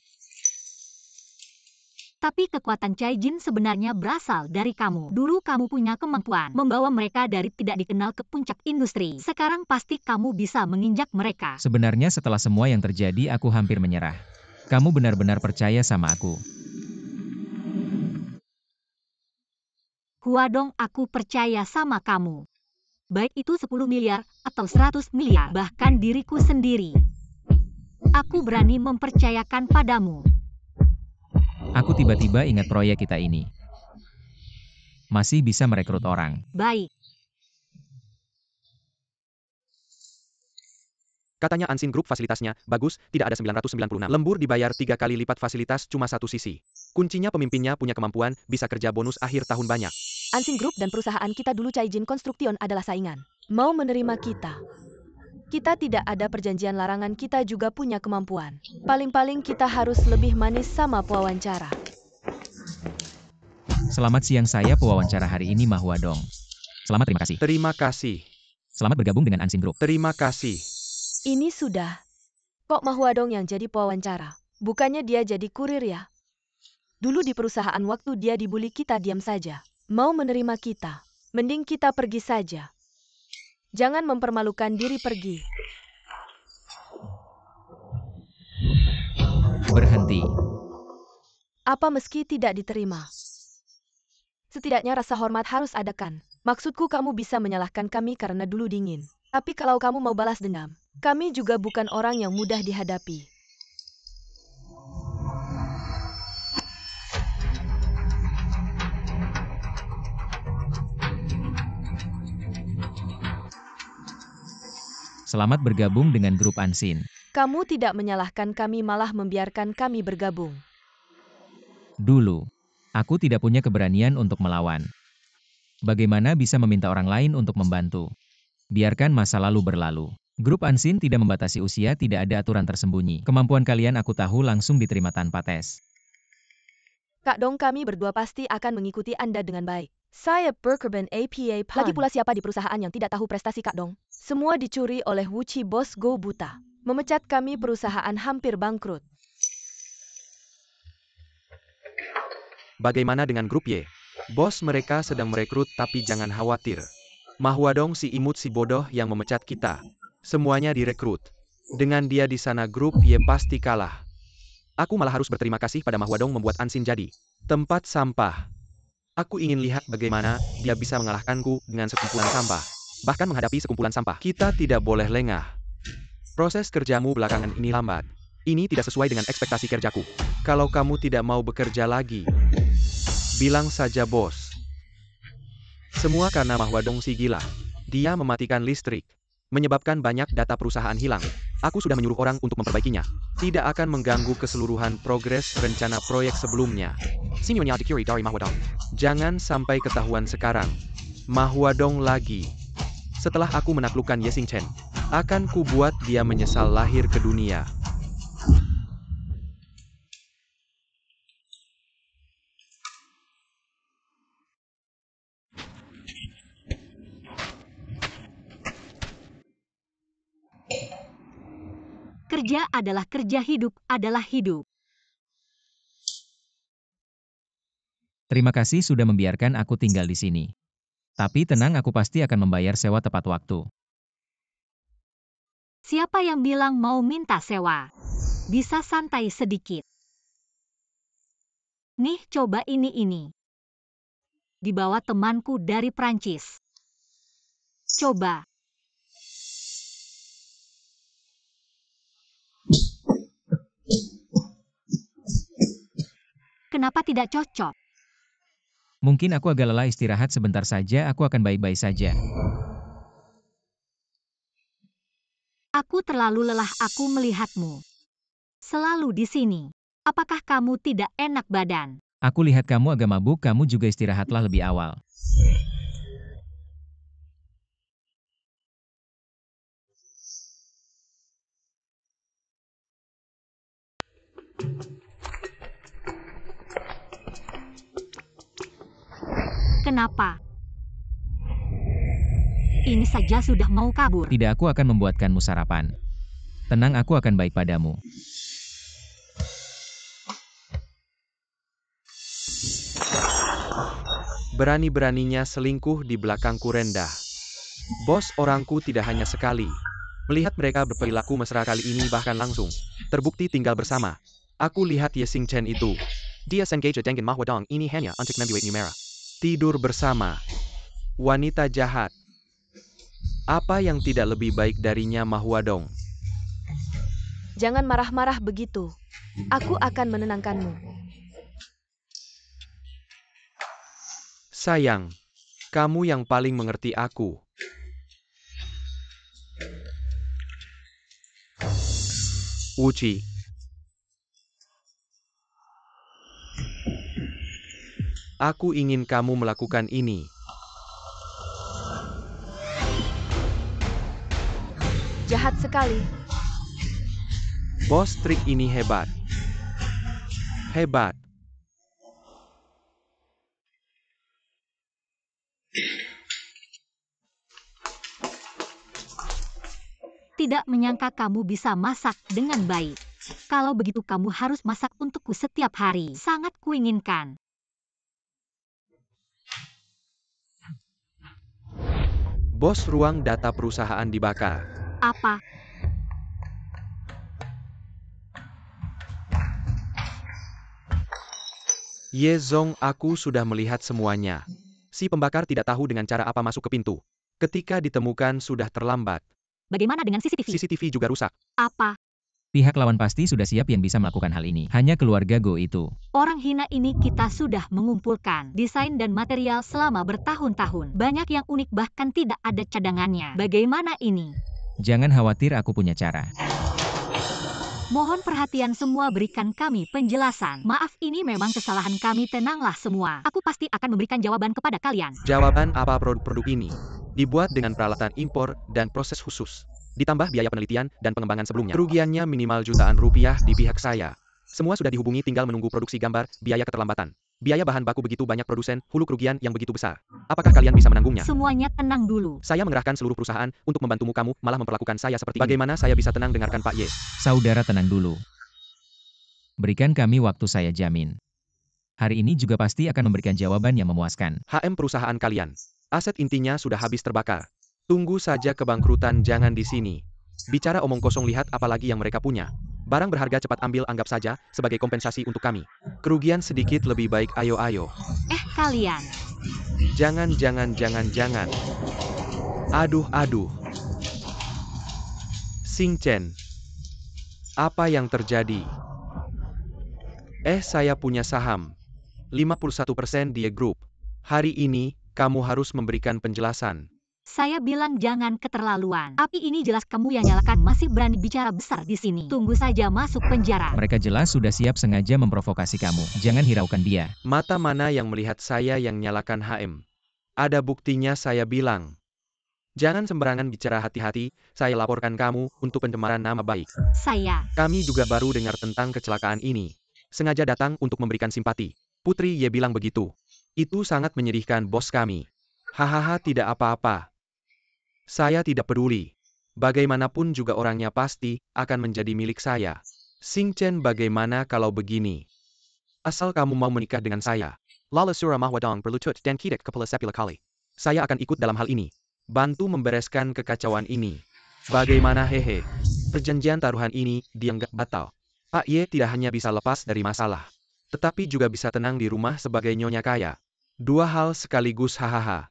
Tapi kekuatan Cai Jin sebenarnya berasal dari kamu. Dulu kamu punya kemampuan membawa mereka dari tidak dikenal ke puncak industri. Sekarang pasti kamu bisa menginjak mereka. Sebenarnya setelah semua yang terjadi aku hampir menyerah. Kamu benar-benar percaya sama aku. Huadong, aku percaya sama kamu. Baik itu 10 miliar atau 100 miliar, bahkan diriku sendiri. Aku berani mempercayakan padamu. Aku tiba-tiba ingat proyek kita ini. Masih bisa merekrut orang. Baik. Katanya Ansin Group fasilitasnya bagus, tidak ada 996. Lembur dibayar 3 kali lipat, fasilitas cuma satu sisi. Kuncinya pemimpinnya punya kemampuan, bisa kerja bonus akhir tahun banyak. Ansin Group dan perusahaan kita dulu Cai Jin Construction adalah saingan. Mau menerima kita. Kita tidak ada perjanjian larangan, kita juga punya kemampuan. Paling-paling kita harus lebih manis sama pewawancara. Selamat siang, saya pewawancara hari ini Ma Huadong. Selamat, terima kasih. Terima kasih. Selamat bergabung dengan Ansin Group. Terima kasih. Ini sudah. Kok Ma Huadong yang jadi pewawancara? Bukannya dia jadi kurir ya? Dulu di perusahaan waktu dia dibully kita diam saja. Mau menerima kita. Mending kita pergi saja. Jangan mempermalukan diri, pergi. Berhenti. Apa meski tidak diterima? Setidaknya rasa hormat harus ada kan? Maksudku kamu bisa menyalahkan kami karena dulu dingin. Tapi kalau kamu mau balas dendam, kami juga bukan orang yang mudah dihadapi. Selamat bergabung dengan grup Ansin. Kamu tidak menyalahkan kami, malah membiarkan kami bergabung. Dulu, aku tidak punya keberanian untuk melawan. Bagaimana bisa meminta orang lain untuk membantu? Biarkan masa lalu berlalu. Grup Ansin tidak membatasi usia, tidak ada aturan tersembunyi. Kemampuan kalian aku tahu, langsung diterima tanpa tes. Kak Dong, kami berdua pasti akan mengikuti Anda dengan baik. Saya berkorban APA Pan. Lagi pula siapa di perusahaan yang tidak tahu prestasi Kak Dong? Semua dicuri oleh Wuchi Bos Go buta. Memecat kami, perusahaan hampir bangkrut. Bagaimana dengan grup Y? Bos mereka sedang merekrut, tapi jangan khawatir. Ma Huadong si imut, si bodoh yang memecat kita. Semuanya direkrut. Dengan dia di sana grup Y pasti kalah. Aku malah harus berterima kasih pada Ma Huadong membuat Ansin jadi tempat sampah. Aku ingin lihat bagaimana dia bisa mengalahkanku dengan sekumpulan sampah. Bahkan menghadapi sekumpulan sampah, kita tidak boleh lengah. Proses kerjamu belakangan ini lambat. Ini tidak sesuai dengan ekspektasi kerjaku. Kalau kamu tidak mau bekerja lagi, bilang saja bos. Semua karena Ma Huadong si gila. Dia mematikan listrik, menyebabkan banyak data perusahaan hilang. Aku sudah menyuruh orang untuk memperbaikinya. Tidak akan mengganggu keseluruhan progres rencana proyek sebelumnya. Semuanya dicuri dari Ma Huadong. Jangan sampai ketahuan sekarang. Ma Huadong lagi. Setelah aku menaklukkan Ye Xingchen, akan kubuat dia menyesal lahir ke dunia. Kerja adalah kerja, hidup adalah hidup. Terima kasih sudah membiarkan aku tinggal di sini. Tapi tenang, aku pasti akan membayar sewa tepat waktu. Siapa yang bilang mau minta sewa? Bisa santai sedikit. Nih, coba ini. Dibawa temanku dari Prancis. Coba. Kenapa tidak cocok? Mungkin aku agak lelah, istirahat sebentar saja, aku akan baik-baik saja. Aku terlalu lelah, aku melihatmu selalu di sini. Apakah kamu tidak enak badan? Aku lihat kamu agak mabuk, kamu juga istirahatlah lebih awal. Kenapa? Ini saja sudah mau kabur. Tidak, aku akan membuatkanmu sarapan. Tenang, aku akan baik padamu. Berani-beraninya selingkuh di belakangku rendah. Bos, orangku tidak hanya sekali. Melihat mereka berperilaku mesra kali ini bahkan langsung terbukti tinggal bersama. Aku lihat Ye Xing Chen itu. Dia sengaja dengan Mahua Dong ini hanya untuk membuat Numera. Tidur bersama. Wanita jahat. Apa yang tidak lebih baik darinya Mahua Dong? Jangan marah-marah begitu. Aku akan menenangkanmu. Sayang, kamu yang paling mengerti aku. Wuci. Aku ingin kamu melakukan ini. Jahat sekali. Bos, trik ini hebat. Hebat. Tidak menyangka kamu bisa masak dengan baik. Kalau begitu kamu harus masak untukku setiap hari. Sangat kuinginkan. Bos, ruang data perusahaan dibakar. Apa? Ye Zong, aku sudah melihat semuanya. Si pembakar tidak tahu dengan cara apa masuk ke pintu. Ketika ditemukan sudah terlambat. Bagaimana dengan CCTV? CCTV juga rusak. Apa? Pihak lawan pasti sudah siap yang bisa melakukan hal ini. Hanya keluarga Go itu. Orang hina ini kita sudah mengumpulkan desain dan material selama bertahun-tahun. Banyak yang unik bahkan tidak ada cadangannya. Bagaimana ini? Jangan khawatir, aku punya cara. Mohon perhatian semua, berikan kami penjelasan. Maaf, ini memang kesalahan kami, tenanglah semua. Aku pasti akan memberikan jawaban kepada kalian. Jawaban apa? Produk-produk ini dibuat dengan peralatan impor dan proses khusus. Ditambah biaya penelitian dan pengembangan sebelumnya. Kerugiannya minimal jutaan rupiah di pihak saya. Semua sudah dihubungi, tinggal menunggu produksi gambar, biaya keterlambatan. Biaya bahan baku begitu banyak, produsen, hulu kerugian yang begitu besar. Apakah kalian bisa menanggungnya? Semuanya tenang dulu. Saya mengerahkan seluruh perusahaan untuk membantumu, kamu malah memperlakukan saya seperti ini. Bagaimana saya bisa tenang? Dengarkan Pak Ye. Saudara, tenang dulu. Berikan kami waktu, saya jamin. Hari ini juga pasti akan memberikan jawaban yang memuaskan. perusahaan kalian. Aset intinya sudah habis terbakar. Tunggu saja kebangkrutan, jangan di sini. Bicara omong kosong, lihat apalagi yang mereka punya. Barang berharga cepat ambil, anggap saja sebagai kompensasi untuk kami. Kerugian sedikit lebih baik, ayo. Kalian. Jangan. Aduh. Xing Chen. Apa yang terjadi? Saya punya saham. 51% di Group. Hari ini, kamu harus memberikan penjelasan. Saya bilang jangan keterlaluan. Api ini jelas kamu yang nyalakan, masih berani bicara besar di sini. Tunggu saja masuk penjara. Mereka jelas sudah siap sengaja memprovokasi kamu. Jangan hiraukan dia. Mata mana yang melihat saya yang nyalakan HM? Ada buktinya, saya bilang. Jangan sembarangan bicara, hati-hati, saya laporkan kamu untuk pencemaran nama baik. Kami juga baru dengar tentang kecelakaan ini. Sengaja datang untuk memberikan simpati. Putri Ye bilang begitu. Itu sangat menyedihkan, bos kami. Hahaha, tidak apa-apa. Saya tidak peduli. Bagaimanapun juga orangnya pasti akan menjadi milik saya. Xing Chen, bagaimana kalau begini? Asal kamu mau menikah dengan saya. Lala Sura Mahwadong berlutut dan kidik kepala 10 kali. Saya akan ikut dalam hal ini. Bantu membereskan kekacauan ini. Bagaimana hehe? Perjanjian taruhan ini dianggap batal. Pak Ye tidak hanya bisa lepas dari masalah, tetapi juga bisa tenang di rumah sebagai nyonya kaya. Dua hal sekaligus, hahaha.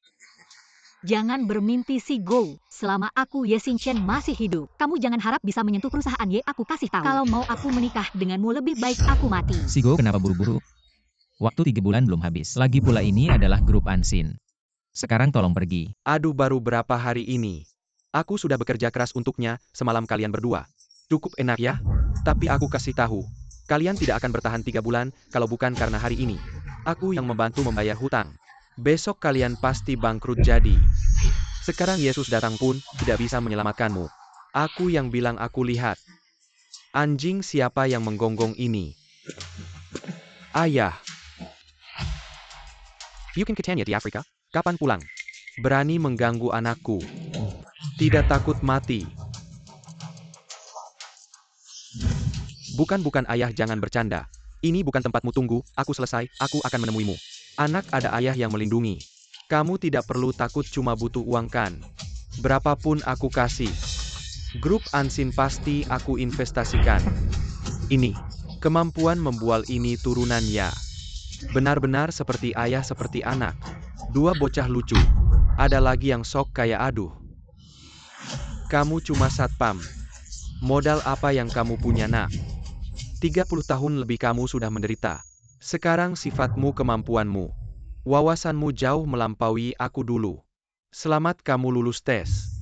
Jangan bermimpi si Go. Selama aku Ye Xingchen masih hidup, kamu jangan harap bisa menyentuh perusahaan Ye. Aku kasih tahu. Kalau mau aku menikah denganmu, lebih baik aku mati. Si Go kenapa buru-buru? Waktu 3 bulan belum habis. Lagi pula ini adalah grup Unseen. Sekarang tolong pergi. Aduh, baru berapa hari ini? Aku sudah bekerja keras untuknya semalam kalian berdua. Cukup enak ya? Tapi aku kasih tahu, kalian tidak akan bertahan 3 bulan kalau bukan karena hari ini. Aku yang membantu membayar hutang. Besok kalian pasti bangkrut jadi. Sekarang Yesus datang pun tidak bisa menyelamatkanmu. Aku yang bilang, aku lihat. Anjing, siapa yang menggonggong ini? Ayah. You can Catania di Afrika? Kapan pulang? Berani mengganggu anakku. Tidak takut mati. Bukan ayah, jangan bercanda. Ini bukan tempatmu, tunggu, aku selesai, aku akan menemuimu. Anak, ada ayah yang melindungi. Kamu tidak perlu takut, cuma butuh uang kan? Berapapun aku kasih. Grup Unseen pasti aku investasikan. Ini, kemampuan membual ini turunan ya. Benar-benar seperti ayah seperti anak. Dua bocah lucu. Ada lagi yang sok kayak aduh. Kamu cuma satpam. Modal apa yang kamu punya, nak? 30 tahun lebih kamu sudah menderita. Sekarang sifatmu, kemampuanmu, wawasanmu jauh melampaui aku dulu. Selamat, kamu lulus tes.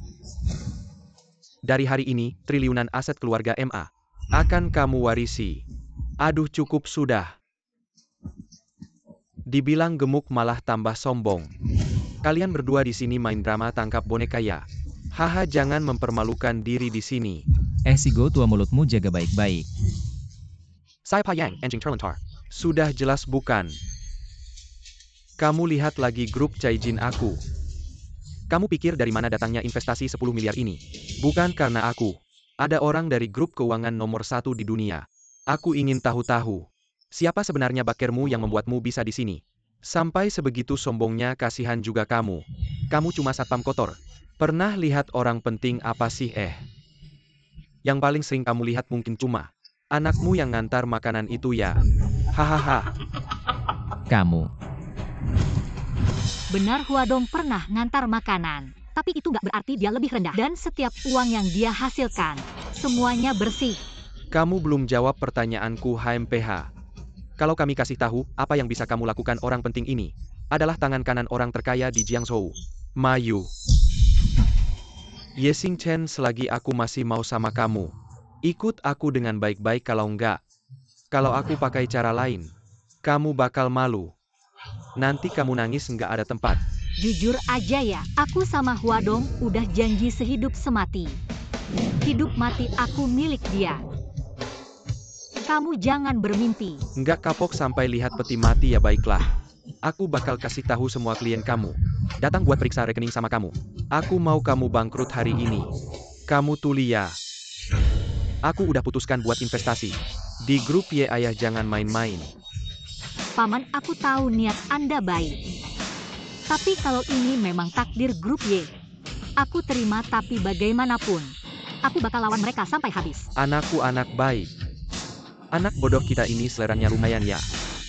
Dari hari ini, triliunan aset keluarga MA akan kamu warisi. Aduh, cukup sudah. Dibilang gemuk malah tambah sombong. Kalian berdua di sini main drama tangkap boneka ya? Haha, jangan mempermalukan diri di sini. Si Go, tua mulutmu jaga baik-baik. Saya Payang, anjing terlantar. Sudah jelas bukan? Kamu lihat lagi grup Caijin aku. Kamu pikir dari mana datangnya investasi 10 miliar ini? Bukan karena aku. Ada orang dari grup keuangan nomor 1 di dunia. Aku ingin tahu-tahu. Siapa sebenarnya bakermu yang membuatmu bisa di sini? Sampai sebegitu sombongnya, kasihan juga kamu. Kamu cuma satpam kotor. Pernah lihat orang penting apa sih? Yang paling sering kamu lihat mungkin cuma anakmu yang ngantar makanan itu ya. Hahaha. Kamu. Benar, Huadong pernah ngantar makanan. Tapi itu nggak berarti dia lebih rendah. Dan setiap uang yang dia hasilkan, semuanya bersih. Kamu belum jawab pertanyaanku, HMPH. Kalau kami kasih tahu, apa yang bisa kamu lakukan? Orang penting ini adalah tangan kanan orang terkaya di Jiangzhou. Mayu. Ye Xingchen, selagi aku masih mau sama kamu, ikut aku dengan baik-baik. Kalau enggak, kalau aku pakai cara lain, kamu bakal malu. Nanti kamu nangis nggak ada tempat. Jujur aja ya, aku sama Huadong udah janji sehidup semati. Hidup mati aku milik dia. Kamu jangan bermimpi. Nggak kapok sampai lihat peti mati ya? Baiklah. Aku bakal kasih tahu semua klien kamu datang buat periksa rekening sama kamu. Aku mau kamu bangkrut hari ini. Kamu tuli ya. Aku udah putuskan buat investasi di grup Y. Ayah, jangan main-main. Paman, aku tahu niat Anda baik. Tapi kalau ini memang takdir grup Y, aku terima. Tapi bagaimanapun, aku bakal lawan mereka sampai habis. Anakku anak baik. Anak bodoh kita ini seleranya lumayan ya.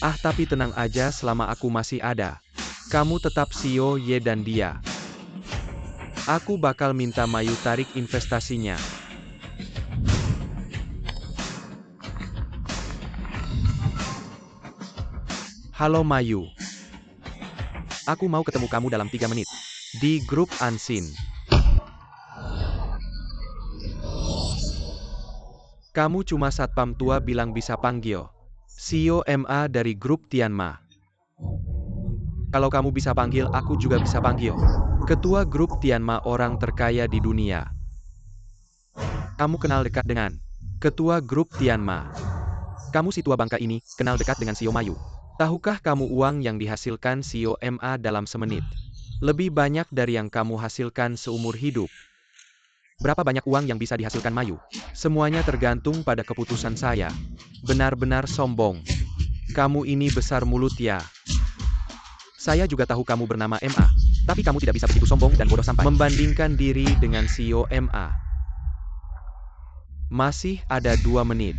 Tapi tenang aja, selama aku masih ada, kamu tetap CEO Y dan dia. Aku bakal minta Mayu tarik investasinya. Halo Mayu. Aku mau ketemu kamu dalam 3 menit. Di grup Unseen. Kamu cuma satpam tua bilang bisa panggil CEO MA dari grup Tianma. Kalau kamu bisa panggil, aku juga bisa panggil ketua grup Tianma, orang terkaya di dunia. Kamu kenal dekat dengan ketua grup Tianma. Kamu si tua bangka ini, kenal dekat dengan CEO Mayu. Tahukah kamu uang yang dihasilkan CEO MA dalam semenit lebih banyak dari yang kamu hasilkan seumur hidup? Berapa banyak uang yang bisa dihasilkan Mayu? Semuanya tergantung pada keputusan saya. Benar-benar sombong. Kamu ini besar mulut ya. Saya juga tahu kamu bernama MA. Tapi kamu tidak bisa begitu sombong dan bodoh sampai membandingkan diri dengan CEO MA. Masih ada 2 menit.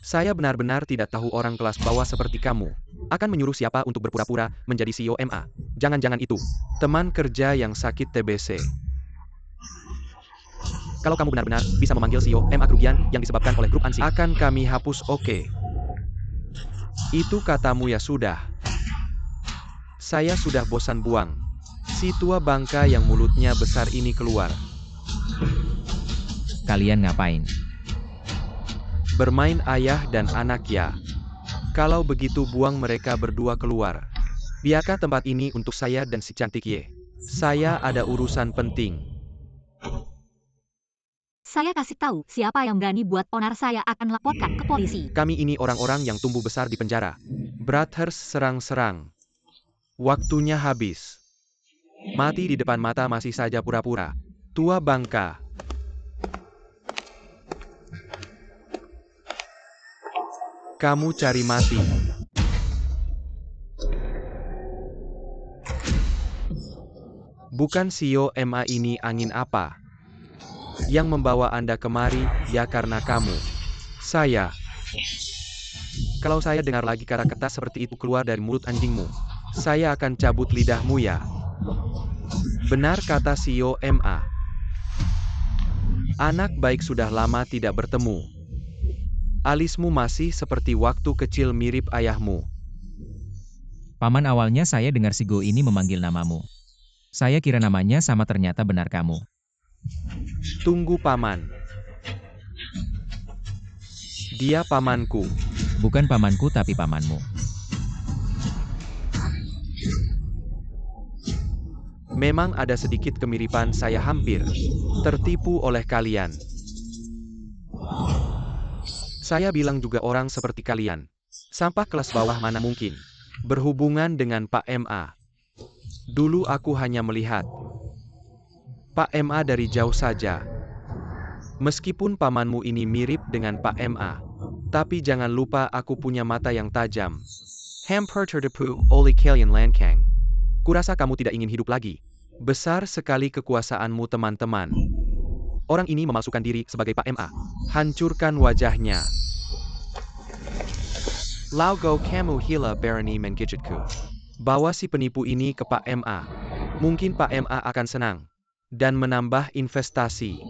Saya benar-benar tidak tahu orang kelas bawah seperti kamu akan menyuruh siapa untuk berpura-pura menjadi CEO MA. Jangan-jangan itu teman kerja yang sakit TBC. Kalau kamu benar-benar bisa memanggil CEO MA kerugian yang disebabkan oleh grup ansih, akan kami hapus. Oke. Itu katamu ya sudah. Saya sudah bosan buang si tua bangka yang mulutnya besar ini keluar. Kalian ngapain? Bermain ayah dan anak ya. Kalau begitu buang mereka berdua keluar. Biarkan tempat ini untuk saya dan si cantik Ye. Saya ada urusan penting. Saya kasih tahu, siapa yang berani buat onar saya akan laporkan ke polisi. Kami ini orang-orang yang tumbuh besar di penjara. Brothers serang-serang. Waktunya habis. Mati di depan mata masih saja pura-pura. Tua bangka. Kamu cari mati. Bukan CEO MA ini angin apa? Yang membawa Anda kemari, ya karena kamu. Saya. Kalau saya dengar lagi kata-kata seperti itu keluar dari mulut anjingmu, saya akan cabut lidahmu ya. Benar kata CEO MA. Anak baik sudah lama tidak bertemu. Alismu masih seperti waktu kecil mirip ayahmu. Paman, awalnya saya dengar si Go ini memanggil namamu. Saya kira namanya sama, ternyata benar kamu. Tunggu paman. Dia pamanku. Bukan pamanku tapi pamanmu. Memang ada sedikit kemiripan, saya hampir tertipu oleh kalian. Saya bilang juga orang seperti kalian. Sampah kelas bawah mana mungkin berhubungan dengan Pak MA. Dulu aku hanya melihat Pak MA dari jauh saja. Meskipun pamanmu ini mirip dengan Pak MA, tapi jangan lupa aku punya mata yang tajam. Hampir terdepu oleh kalian Lankang. Kurasa kamu tidak ingin hidup lagi. Besar sekali kekuasaanmu teman-teman. Orang ini memalsukan diri sebagai Pak MA. Hancurkan wajahnya. Laugo kamu hila berani menggigitku. Bawa si penipu ini ke Pak MA. Mungkin Pak MA akan senang. Dan menambah investasi.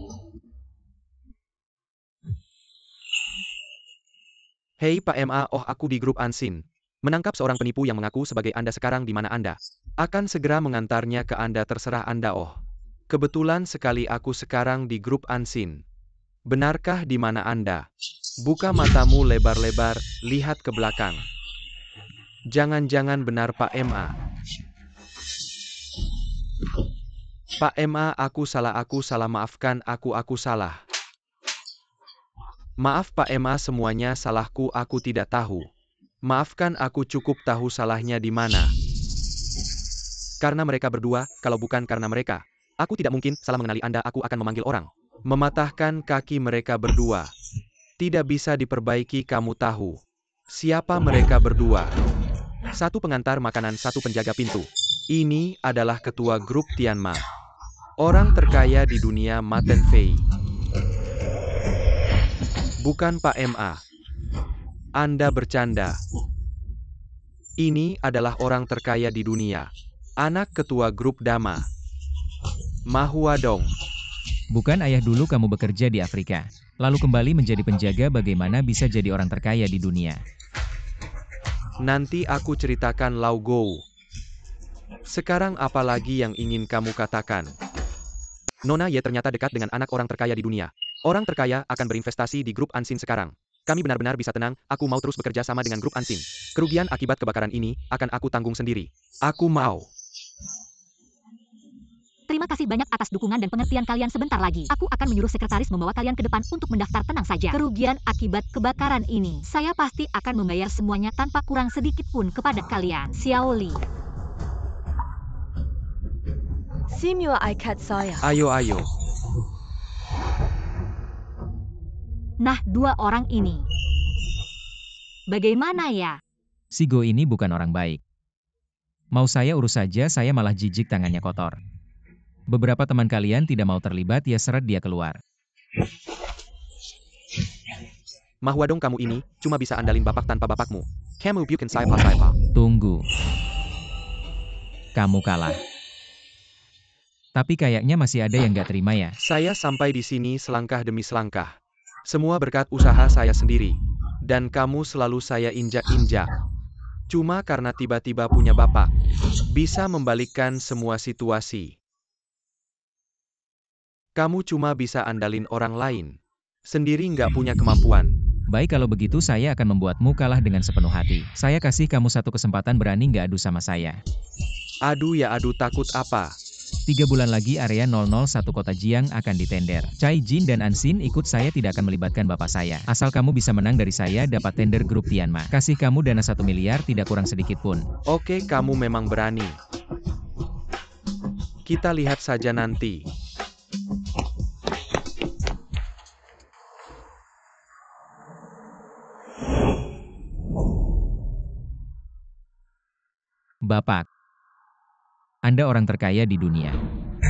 Hei Pak MA, oh aku di grup Ansin. Menangkap seorang penipu yang mengaku sebagai Anda. Sekarang di mana Anda? Akan segera mengantarnya ke Anda, terserah Anda. Oh. Kebetulan sekali aku sekarang di grup Ansin. Benarkah di mana Anda? Buka matamu lebar-lebar, lihat ke belakang. Jangan-jangan benar Pak MA. Pak MA, aku salah, maafkan aku salah. Maaf Pak MA, semuanya salahku, aku tidak tahu. Maafkan, aku cukup tahu salahnya di mana. Karena mereka berdua, kalau bukan karena mereka, aku tidak mungkin salah mengenali Anda. Aku akan memanggil orang. Mematahkan kaki mereka berdua. Tidak bisa diperbaiki, kamu tahu. Siapa mereka berdua? Satu pengantar makanan, satu penjaga pintu. Ini adalah ketua grup Tianma. Orang terkaya di dunia Maten Fei. Bukan Pak MA. Anda bercanda. Ini adalah orang terkaya di dunia. Anak ketua grup Dama. Mahua Dong. Bukan ayah, dulu kamu bekerja di Afrika. Lalu kembali menjadi penjaga, bagaimana bisa jadi orang terkaya di dunia? Nanti aku ceritakan Lau Go. Sekarang apa lagi yang ingin kamu katakan? Nona Ye ternyata dekat dengan anak orang terkaya di dunia. Orang terkaya akan berinvestasi di grup Ansin sekarang. Kami benar-benar bisa tenang, aku mau terus bekerja sama dengan grup Ansin. Kerugian akibat kebakaran ini akan aku tanggung sendiri. Aku mau. Terima kasih banyak atas dukungan dan pengertian kalian. Sebentar lagi, aku akan menyuruh sekretaris membawa kalian ke depan untuk mendaftar. Tenang saja. Kerugian akibat kebakaran ini, saya pasti akan membayar semuanya tanpa kurang sedikit pun kepada kalian. Xiao Li. Simula ikat saya. Ayo, ayo. Nah, dua orang ini. Bagaimana ya? Si Go ini bukan orang baik. Mau saya urus saja, saya malah jijik tangannya kotor. Beberapa teman kalian tidak mau terlibat, ya seret dia keluar. Mahwadong kamu ini, cuma bisa andalin bapak tanpa bapakmu. Kamu bukan saipa-saipa. Tunggu. Kamu kalah. Tapi kayaknya masih ada yang gak terima ya. Saya sampai di sini selangkah demi selangkah. Semua berkat usaha saya sendiri. Dan kamu selalu saya injak-injak. Cuma karena tiba-tiba punya bapak. Bisa membalikkan semua situasi. Kamu cuma bisa andalin orang lain. Sendiri nggak punya kemampuan. Baik, kalau begitu saya akan membuatmu kalah dengan sepenuh hati. Saya kasih kamu satu kesempatan, berani nggak adu sama saya? Adu ya adu, takut apa? 3 bulan lagi area 001 Kota Jiang akan ditender. Cai Jin dan Ansin ikut saya, tidak akan melibatkan bapak saya. Asal kamu bisa menang dari saya, dapat tender grup Tianma. Kasih kamu dana 1 miliar, tidak kurang sedikit pun. Oke, kamu memang berani. Kita lihat saja nanti. Bapak, Anda orang terkaya di dunia.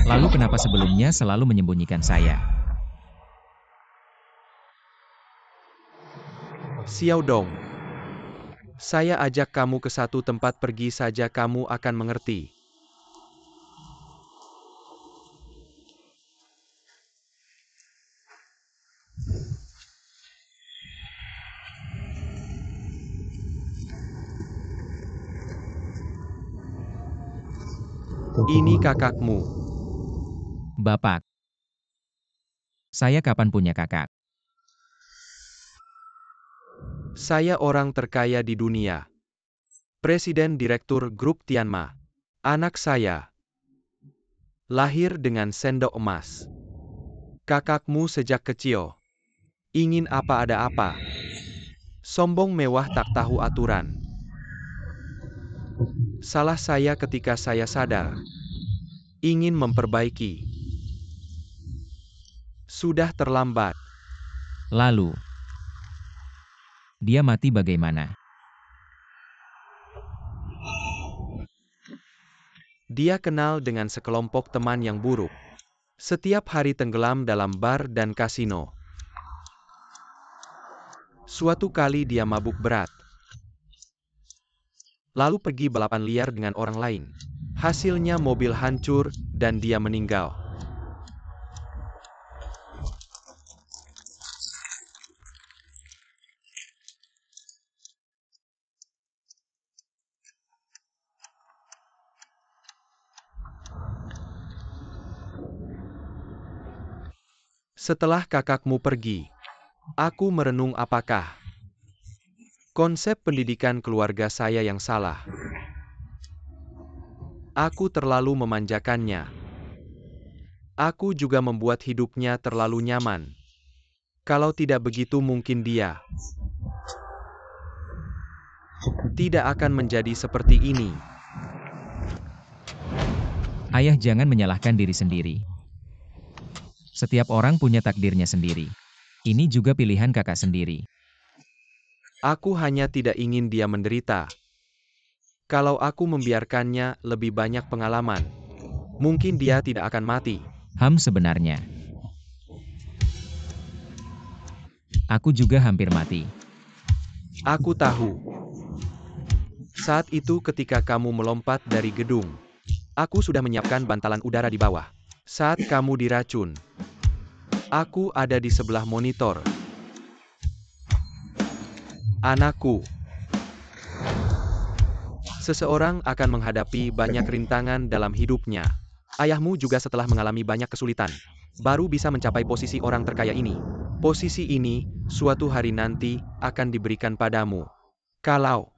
Lalu kenapa sebelumnya selalu menyembunyikan saya? Xiao Dong. Saya ajak kamu ke satu tempat, pergi saja kamu akan mengerti. Ini kakakmu. Bapak, saya kapan punya kakak? Saya orang terkaya di dunia. Presiden Direktur Grup Tianma. Anak saya. Lahir dengan sendok emas. Kakakmu sejak kecil. Ingin apa ada apa. Sombong mewah, tak tahu aturan. Salah saya ketika saya sadar. Ingin memperbaiki. Sudah terlambat. Lalu, dia mati bagaimana? Dia kenal dengan sekelompok teman yang buruk. Setiap hari tenggelam dalam bar dan kasino. Suatu kali dia mabuk berat. Lalu pergi balapan liar dengan orang lain. Hasilnya mobil hancur, dan dia meninggal. Setelah kakakmu pergi, aku merenung, apakah konsep pendidikan keluarga saya yang salah? Aku terlalu memanjakannya. Aku juga membuat hidupnya terlalu nyaman. Kalau tidak begitu, mungkin dia tidak akan menjadi seperti ini. Ayah, jangan menyalahkan diri sendiri. Setiap orang punya takdirnya sendiri. Ini juga pilihan kakak sendiri. Aku hanya tidak ingin dia menderita. Kalau aku membiarkannya, lebih banyak pengalaman. Mungkin dia tidak akan mati. Sebenarnya, aku juga hampir mati. Aku tahu. Saat itu ketika kamu melompat dari gedung, aku sudah menyiapkan bantalan udara di bawah. Saat kamu diracun, aku ada di sebelah monitor. Anakku. Seseorang akan menghadapi banyak rintangan dalam hidupnya. Ayahmu juga setelah mengalami banyak kesulitan, baru bisa mencapai posisi orang terkaya ini. Posisi ini, suatu hari nanti, akan diberikan padamu. Kalau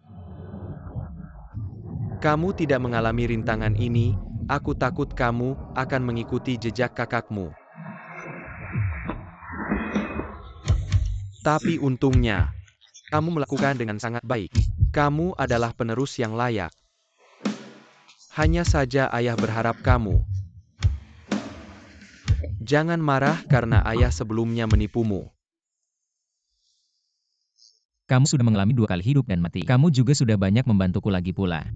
kamu tidak mengalami rintangan ini, aku takut kamu akan mengikuti jejak kakakmu. Tapi untungnya, kamu melakukan dengan sangat baik. Kamu adalah penerus yang layak. Hanya saja ayah berharap kamu Jangan marah karena ayah sebelumnya menipumu. Kamu sudah mengalami 2 kali hidup dan mati. Kamu juga sudah banyak membantuku lagi pula.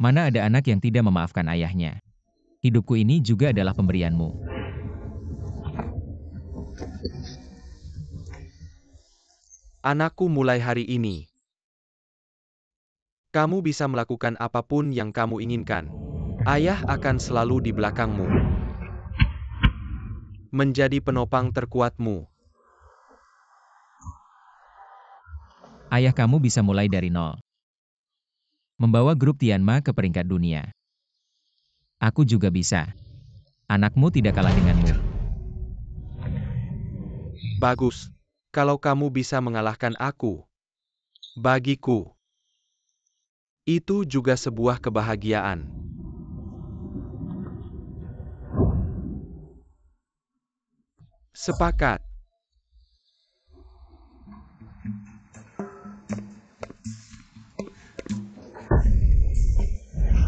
Mana ada anak yang tidak memaafkan ayahnya? Hidupku ini juga adalah pemberianmu. Anakku, mulai hari ini, kamu bisa melakukan apapun yang kamu inginkan. Ayah akan selalu di belakangmu. Menjadi penopang terkuatmu. Ayah kamu bisa mulai dari nol. Membawa grup Tianma ke peringkat dunia. Aku juga bisa. Anakmu tidak kalah denganmu. Bagus. Kalau kamu bisa mengalahkan aku. Bagiku, itu juga sebuah kebahagiaan. Sepakat.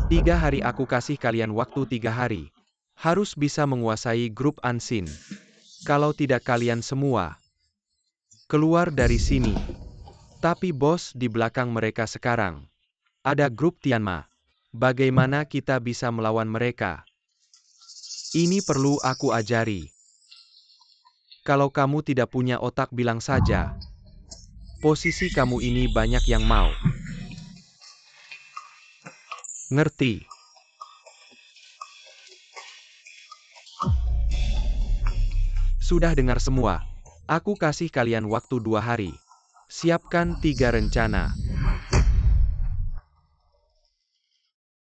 Tiga hari aku kasih kalian waktu 3 hari. Harus bisa menguasai grup Unseen. Kalau tidak kalian semua keluar dari sini. Tapi bos, di belakang mereka sekarang ada grup Tianma. Bagaimana kita bisa melawan mereka? Ini perlu aku ajari. Kalau kamu tidak punya otak, bilang saja. Posisi kamu ini banyak yang mau. Ngerti? Sudah dengar semua. Aku kasih kalian waktu 2 hari. Siapkan 3 rencana.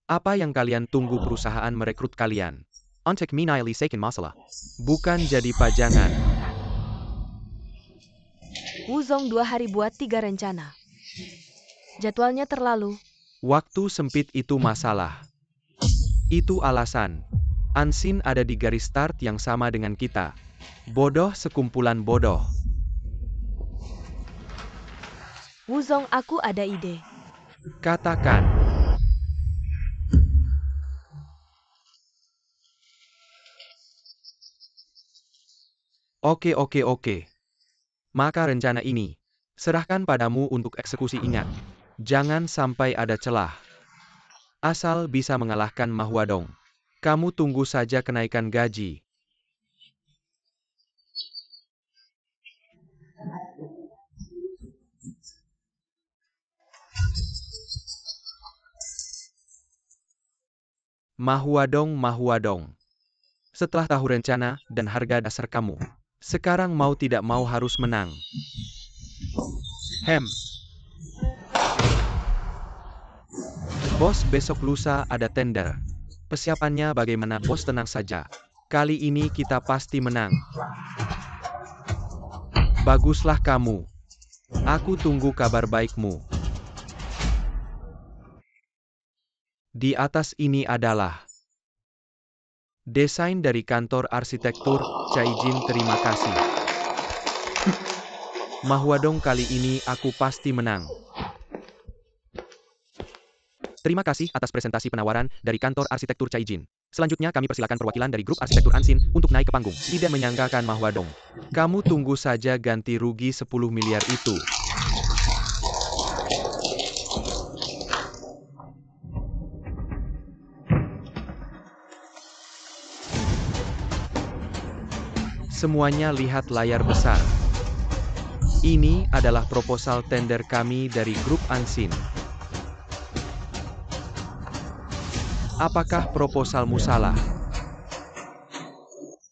Apa yang kalian tunggu? Perusahaan merekrut kalian. Untuk menyelesaikan masalah. Bukan jadi pajangan. Wuzong 2 hari buat 3 rencana. Jadwalnya terlalu. Waktu sempit itu masalah. Itu alasan. Unseen ada di garis start yang sama dengan kita. Bodoh sekumpulan bodoh. Wuzong, aku ada ide. Katakan. Oke. Maka rencana ini serahkan padamu untuk eksekusi. Ingat, jangan sampai ada celah. Asal bisa mengalahkan Ma Huadong. Kamu tunggu saja kenaikan gaji. Ma Huadong. Setelah tahu rencana dan harga dasar kamu, sekarang mau tidak mau harus menang. Bos, besok lusa ada tender. Persiapannya bagaimana? Bos, tenang saja. Kali ini kita pasti menang. Baguslah kamu. Aku tunggu kabar baikmu. Di atas ini adalah desain dari kantor arsitektur Caijin. Terima kasih. Ma Huadong, kali ini aku pasti menang. Terima kasih atas presentasi penawaran dari kantor arsitektur Caijin. Selanjutnya kami persilakan perwakilan dari grup arsitektur Unseen untuk naik ke panggung. Tidak menyangkakan Ma Huadong. Kamu tunggu saja ganti rugi 10 miliar itu. Semuanya lihat layar besar. Ini adalah proposal tender kami dari grup Unseen. Apakah proposalmu salah?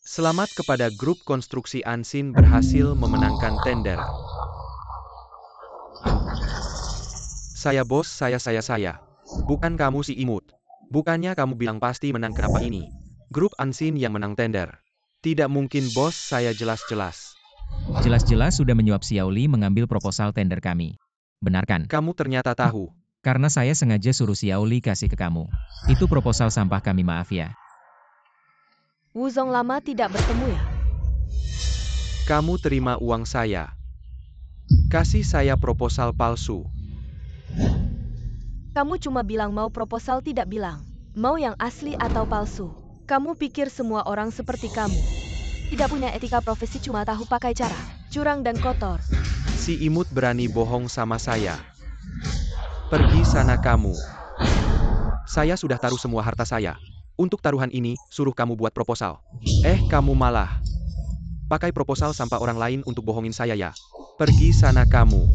Selamat kepada grup konstruksi Unseen berhasil memenangkan tender. Saya bos, saya. Bukan kamu si imut. Bukannya kamu bilang pasti menang, kenapa ini? Grup Unseen yang menang tender. Tidak mungkin bos, saya jelas-jelas. Jelas-jelas sudah menyuap Xiaoli mengambil proposal tender kami. Benarkan? Kamu ternyata tahu. Karena saya sengaja suruh Xiaoli kasih ke kamu. Itu proposal sampah kami, maaf ya. Wuzong, lama tidak bertemu ya? Kamu terima uang saya. Kasih saya proposal palsu. Kamu cuma bilang mau proposal, tidak bilang mau yang asli atau palsu. Kamu pikir semua orang seperti kamu? Tidak punya etika profesi, cuma tahu pakai cara curang dan kotor. Si imut berani bohong sama saya. Pergi sana kamu. Saya sudah taruh semua harta saya. Untuk taruhan ini, suruh kamu buat proposal. Kamu malah pakai proposal sampah orang lain untuk bohongin saya ya. Pergi sana kamu.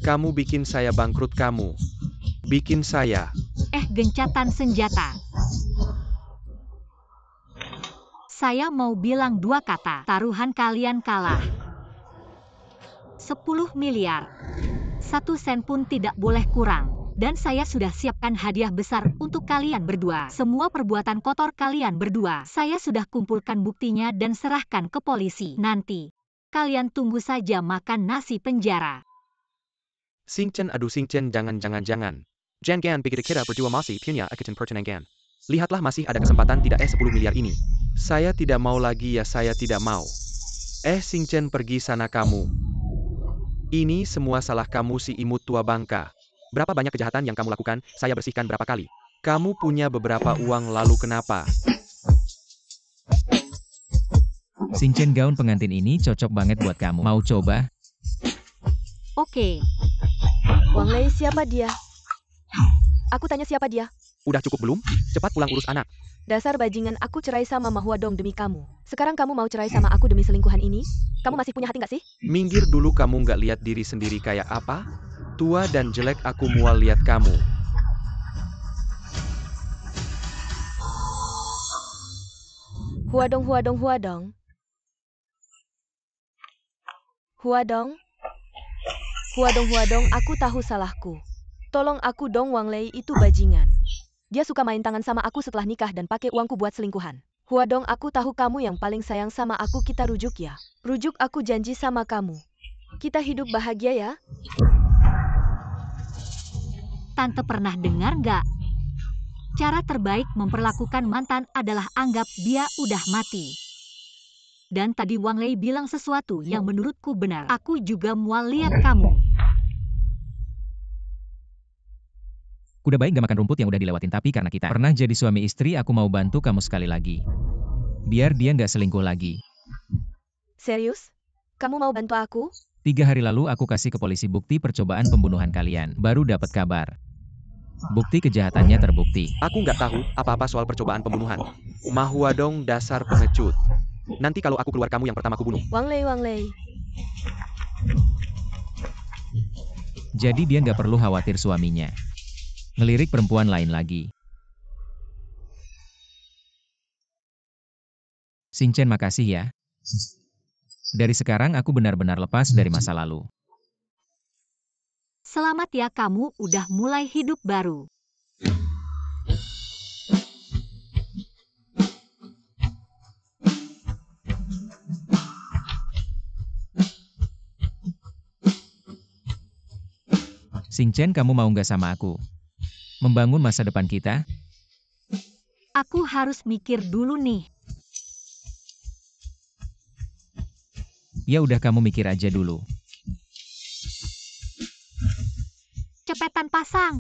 Kamu bikin saya bangkrut kamu. Bikin saya. Gencatan senjata. Saya mau bilang dua kata. Taruhan kalian kalah. 10 miliar. 1 sen pun tidak boleh kurang. Dan saya sudah siapkan hadiah besar untuk kalian berdua. Semua perbuatan kotor kalian berdua. Saya sudah kumpulkan buktinya dan serahkan ke polisi. Nanti, kalian tunggu saja makan nasi penjara. Sing Chen, aduh Sing Chen, jangan. Jangan pikir kita berdua masih punya aketin pertunangan. Lihatlah masih ada kesempatan tidak 10 miliar ini. Saya tidak mau lagi ya, saya tidak mau. Sing Chen, pergi sana kamu. Ini semua salah kamu si imut tua bangka. Berapa banyak kejahatan yang kamu lakukan, saya bersihkan berapa kali. Kamu punya beberapa uang lalu kenapa? Sing Chen, gaun pengantin ini cocok banget buat kamu. Mau coba? Oke. Wang Lei, siapa dia? Aku tanya siapa dia? Udah cukup belum? Cepat pulang urus anak. Dasar bajingan, aku cerai sama Ma Huadong demi kamu. Sekarang kamu mau cerai sama aku demi selingkuhan ini? Kamu masih punya hati nggak sih? Minggir dulu, kamu nggak lihat diri sendiri kayak apa? Tua dan jelek, aku mual lihat kamu. Huadong. Huadong, aku tahu salahku. Tolong aku dong, Wang Lei itu bajingan. Dia suka main tangan sama aku setelah nikah dan pakai uangku buat selingkuhan. Huadong, aku tahu kamu yang paling sayang sama aku, kita rujuk ya. Rujuk, aku janji sama kamu. Kita hidup bahagia ya. Tante pernah dengar nggak? Cara terbaik memperlakukan mantan adalah anggap dia udah mati. Dan tadi Wang Lei bilang sesuatu yang menurutku benar. Aku juga mual lihat kamu. Kuda baik gak makan rumput yang udah dilewatin, tapi karena kita pernah jadi suami istri, aku mau bantu kamu sekali lagi. Biar dia gak selingkuh lagi. Serius? Kamu mau bantu aku? 3 hari lalu aku kasih ke polisi bukti percobaan pembunuhan kalian. Baru dapat kabar. Bukti kejahatannya terbukti. Aku nggak tahu apa-apa soal percobaan pembunuhan. Ma Huadong, dasar pengecut. Nanti kalau aku keluar, kamu yang pertama aku bunuh. Wang Lei. Jadi dia nggak perlu khawatir suaminya ngelirik perempuan lain lagi. Sing Chen, makasih ya. Dari sekarang aku benar-benar lepas dari masa lalu. Selamat ya, kamu udah mulai hidup baru. Sing Chen, kamu mau nggak sama aku membangun masa depan kita? Aku harus mikir dulu nih. Ya udah, kamu mikir aja dulu. Cepetan pasang.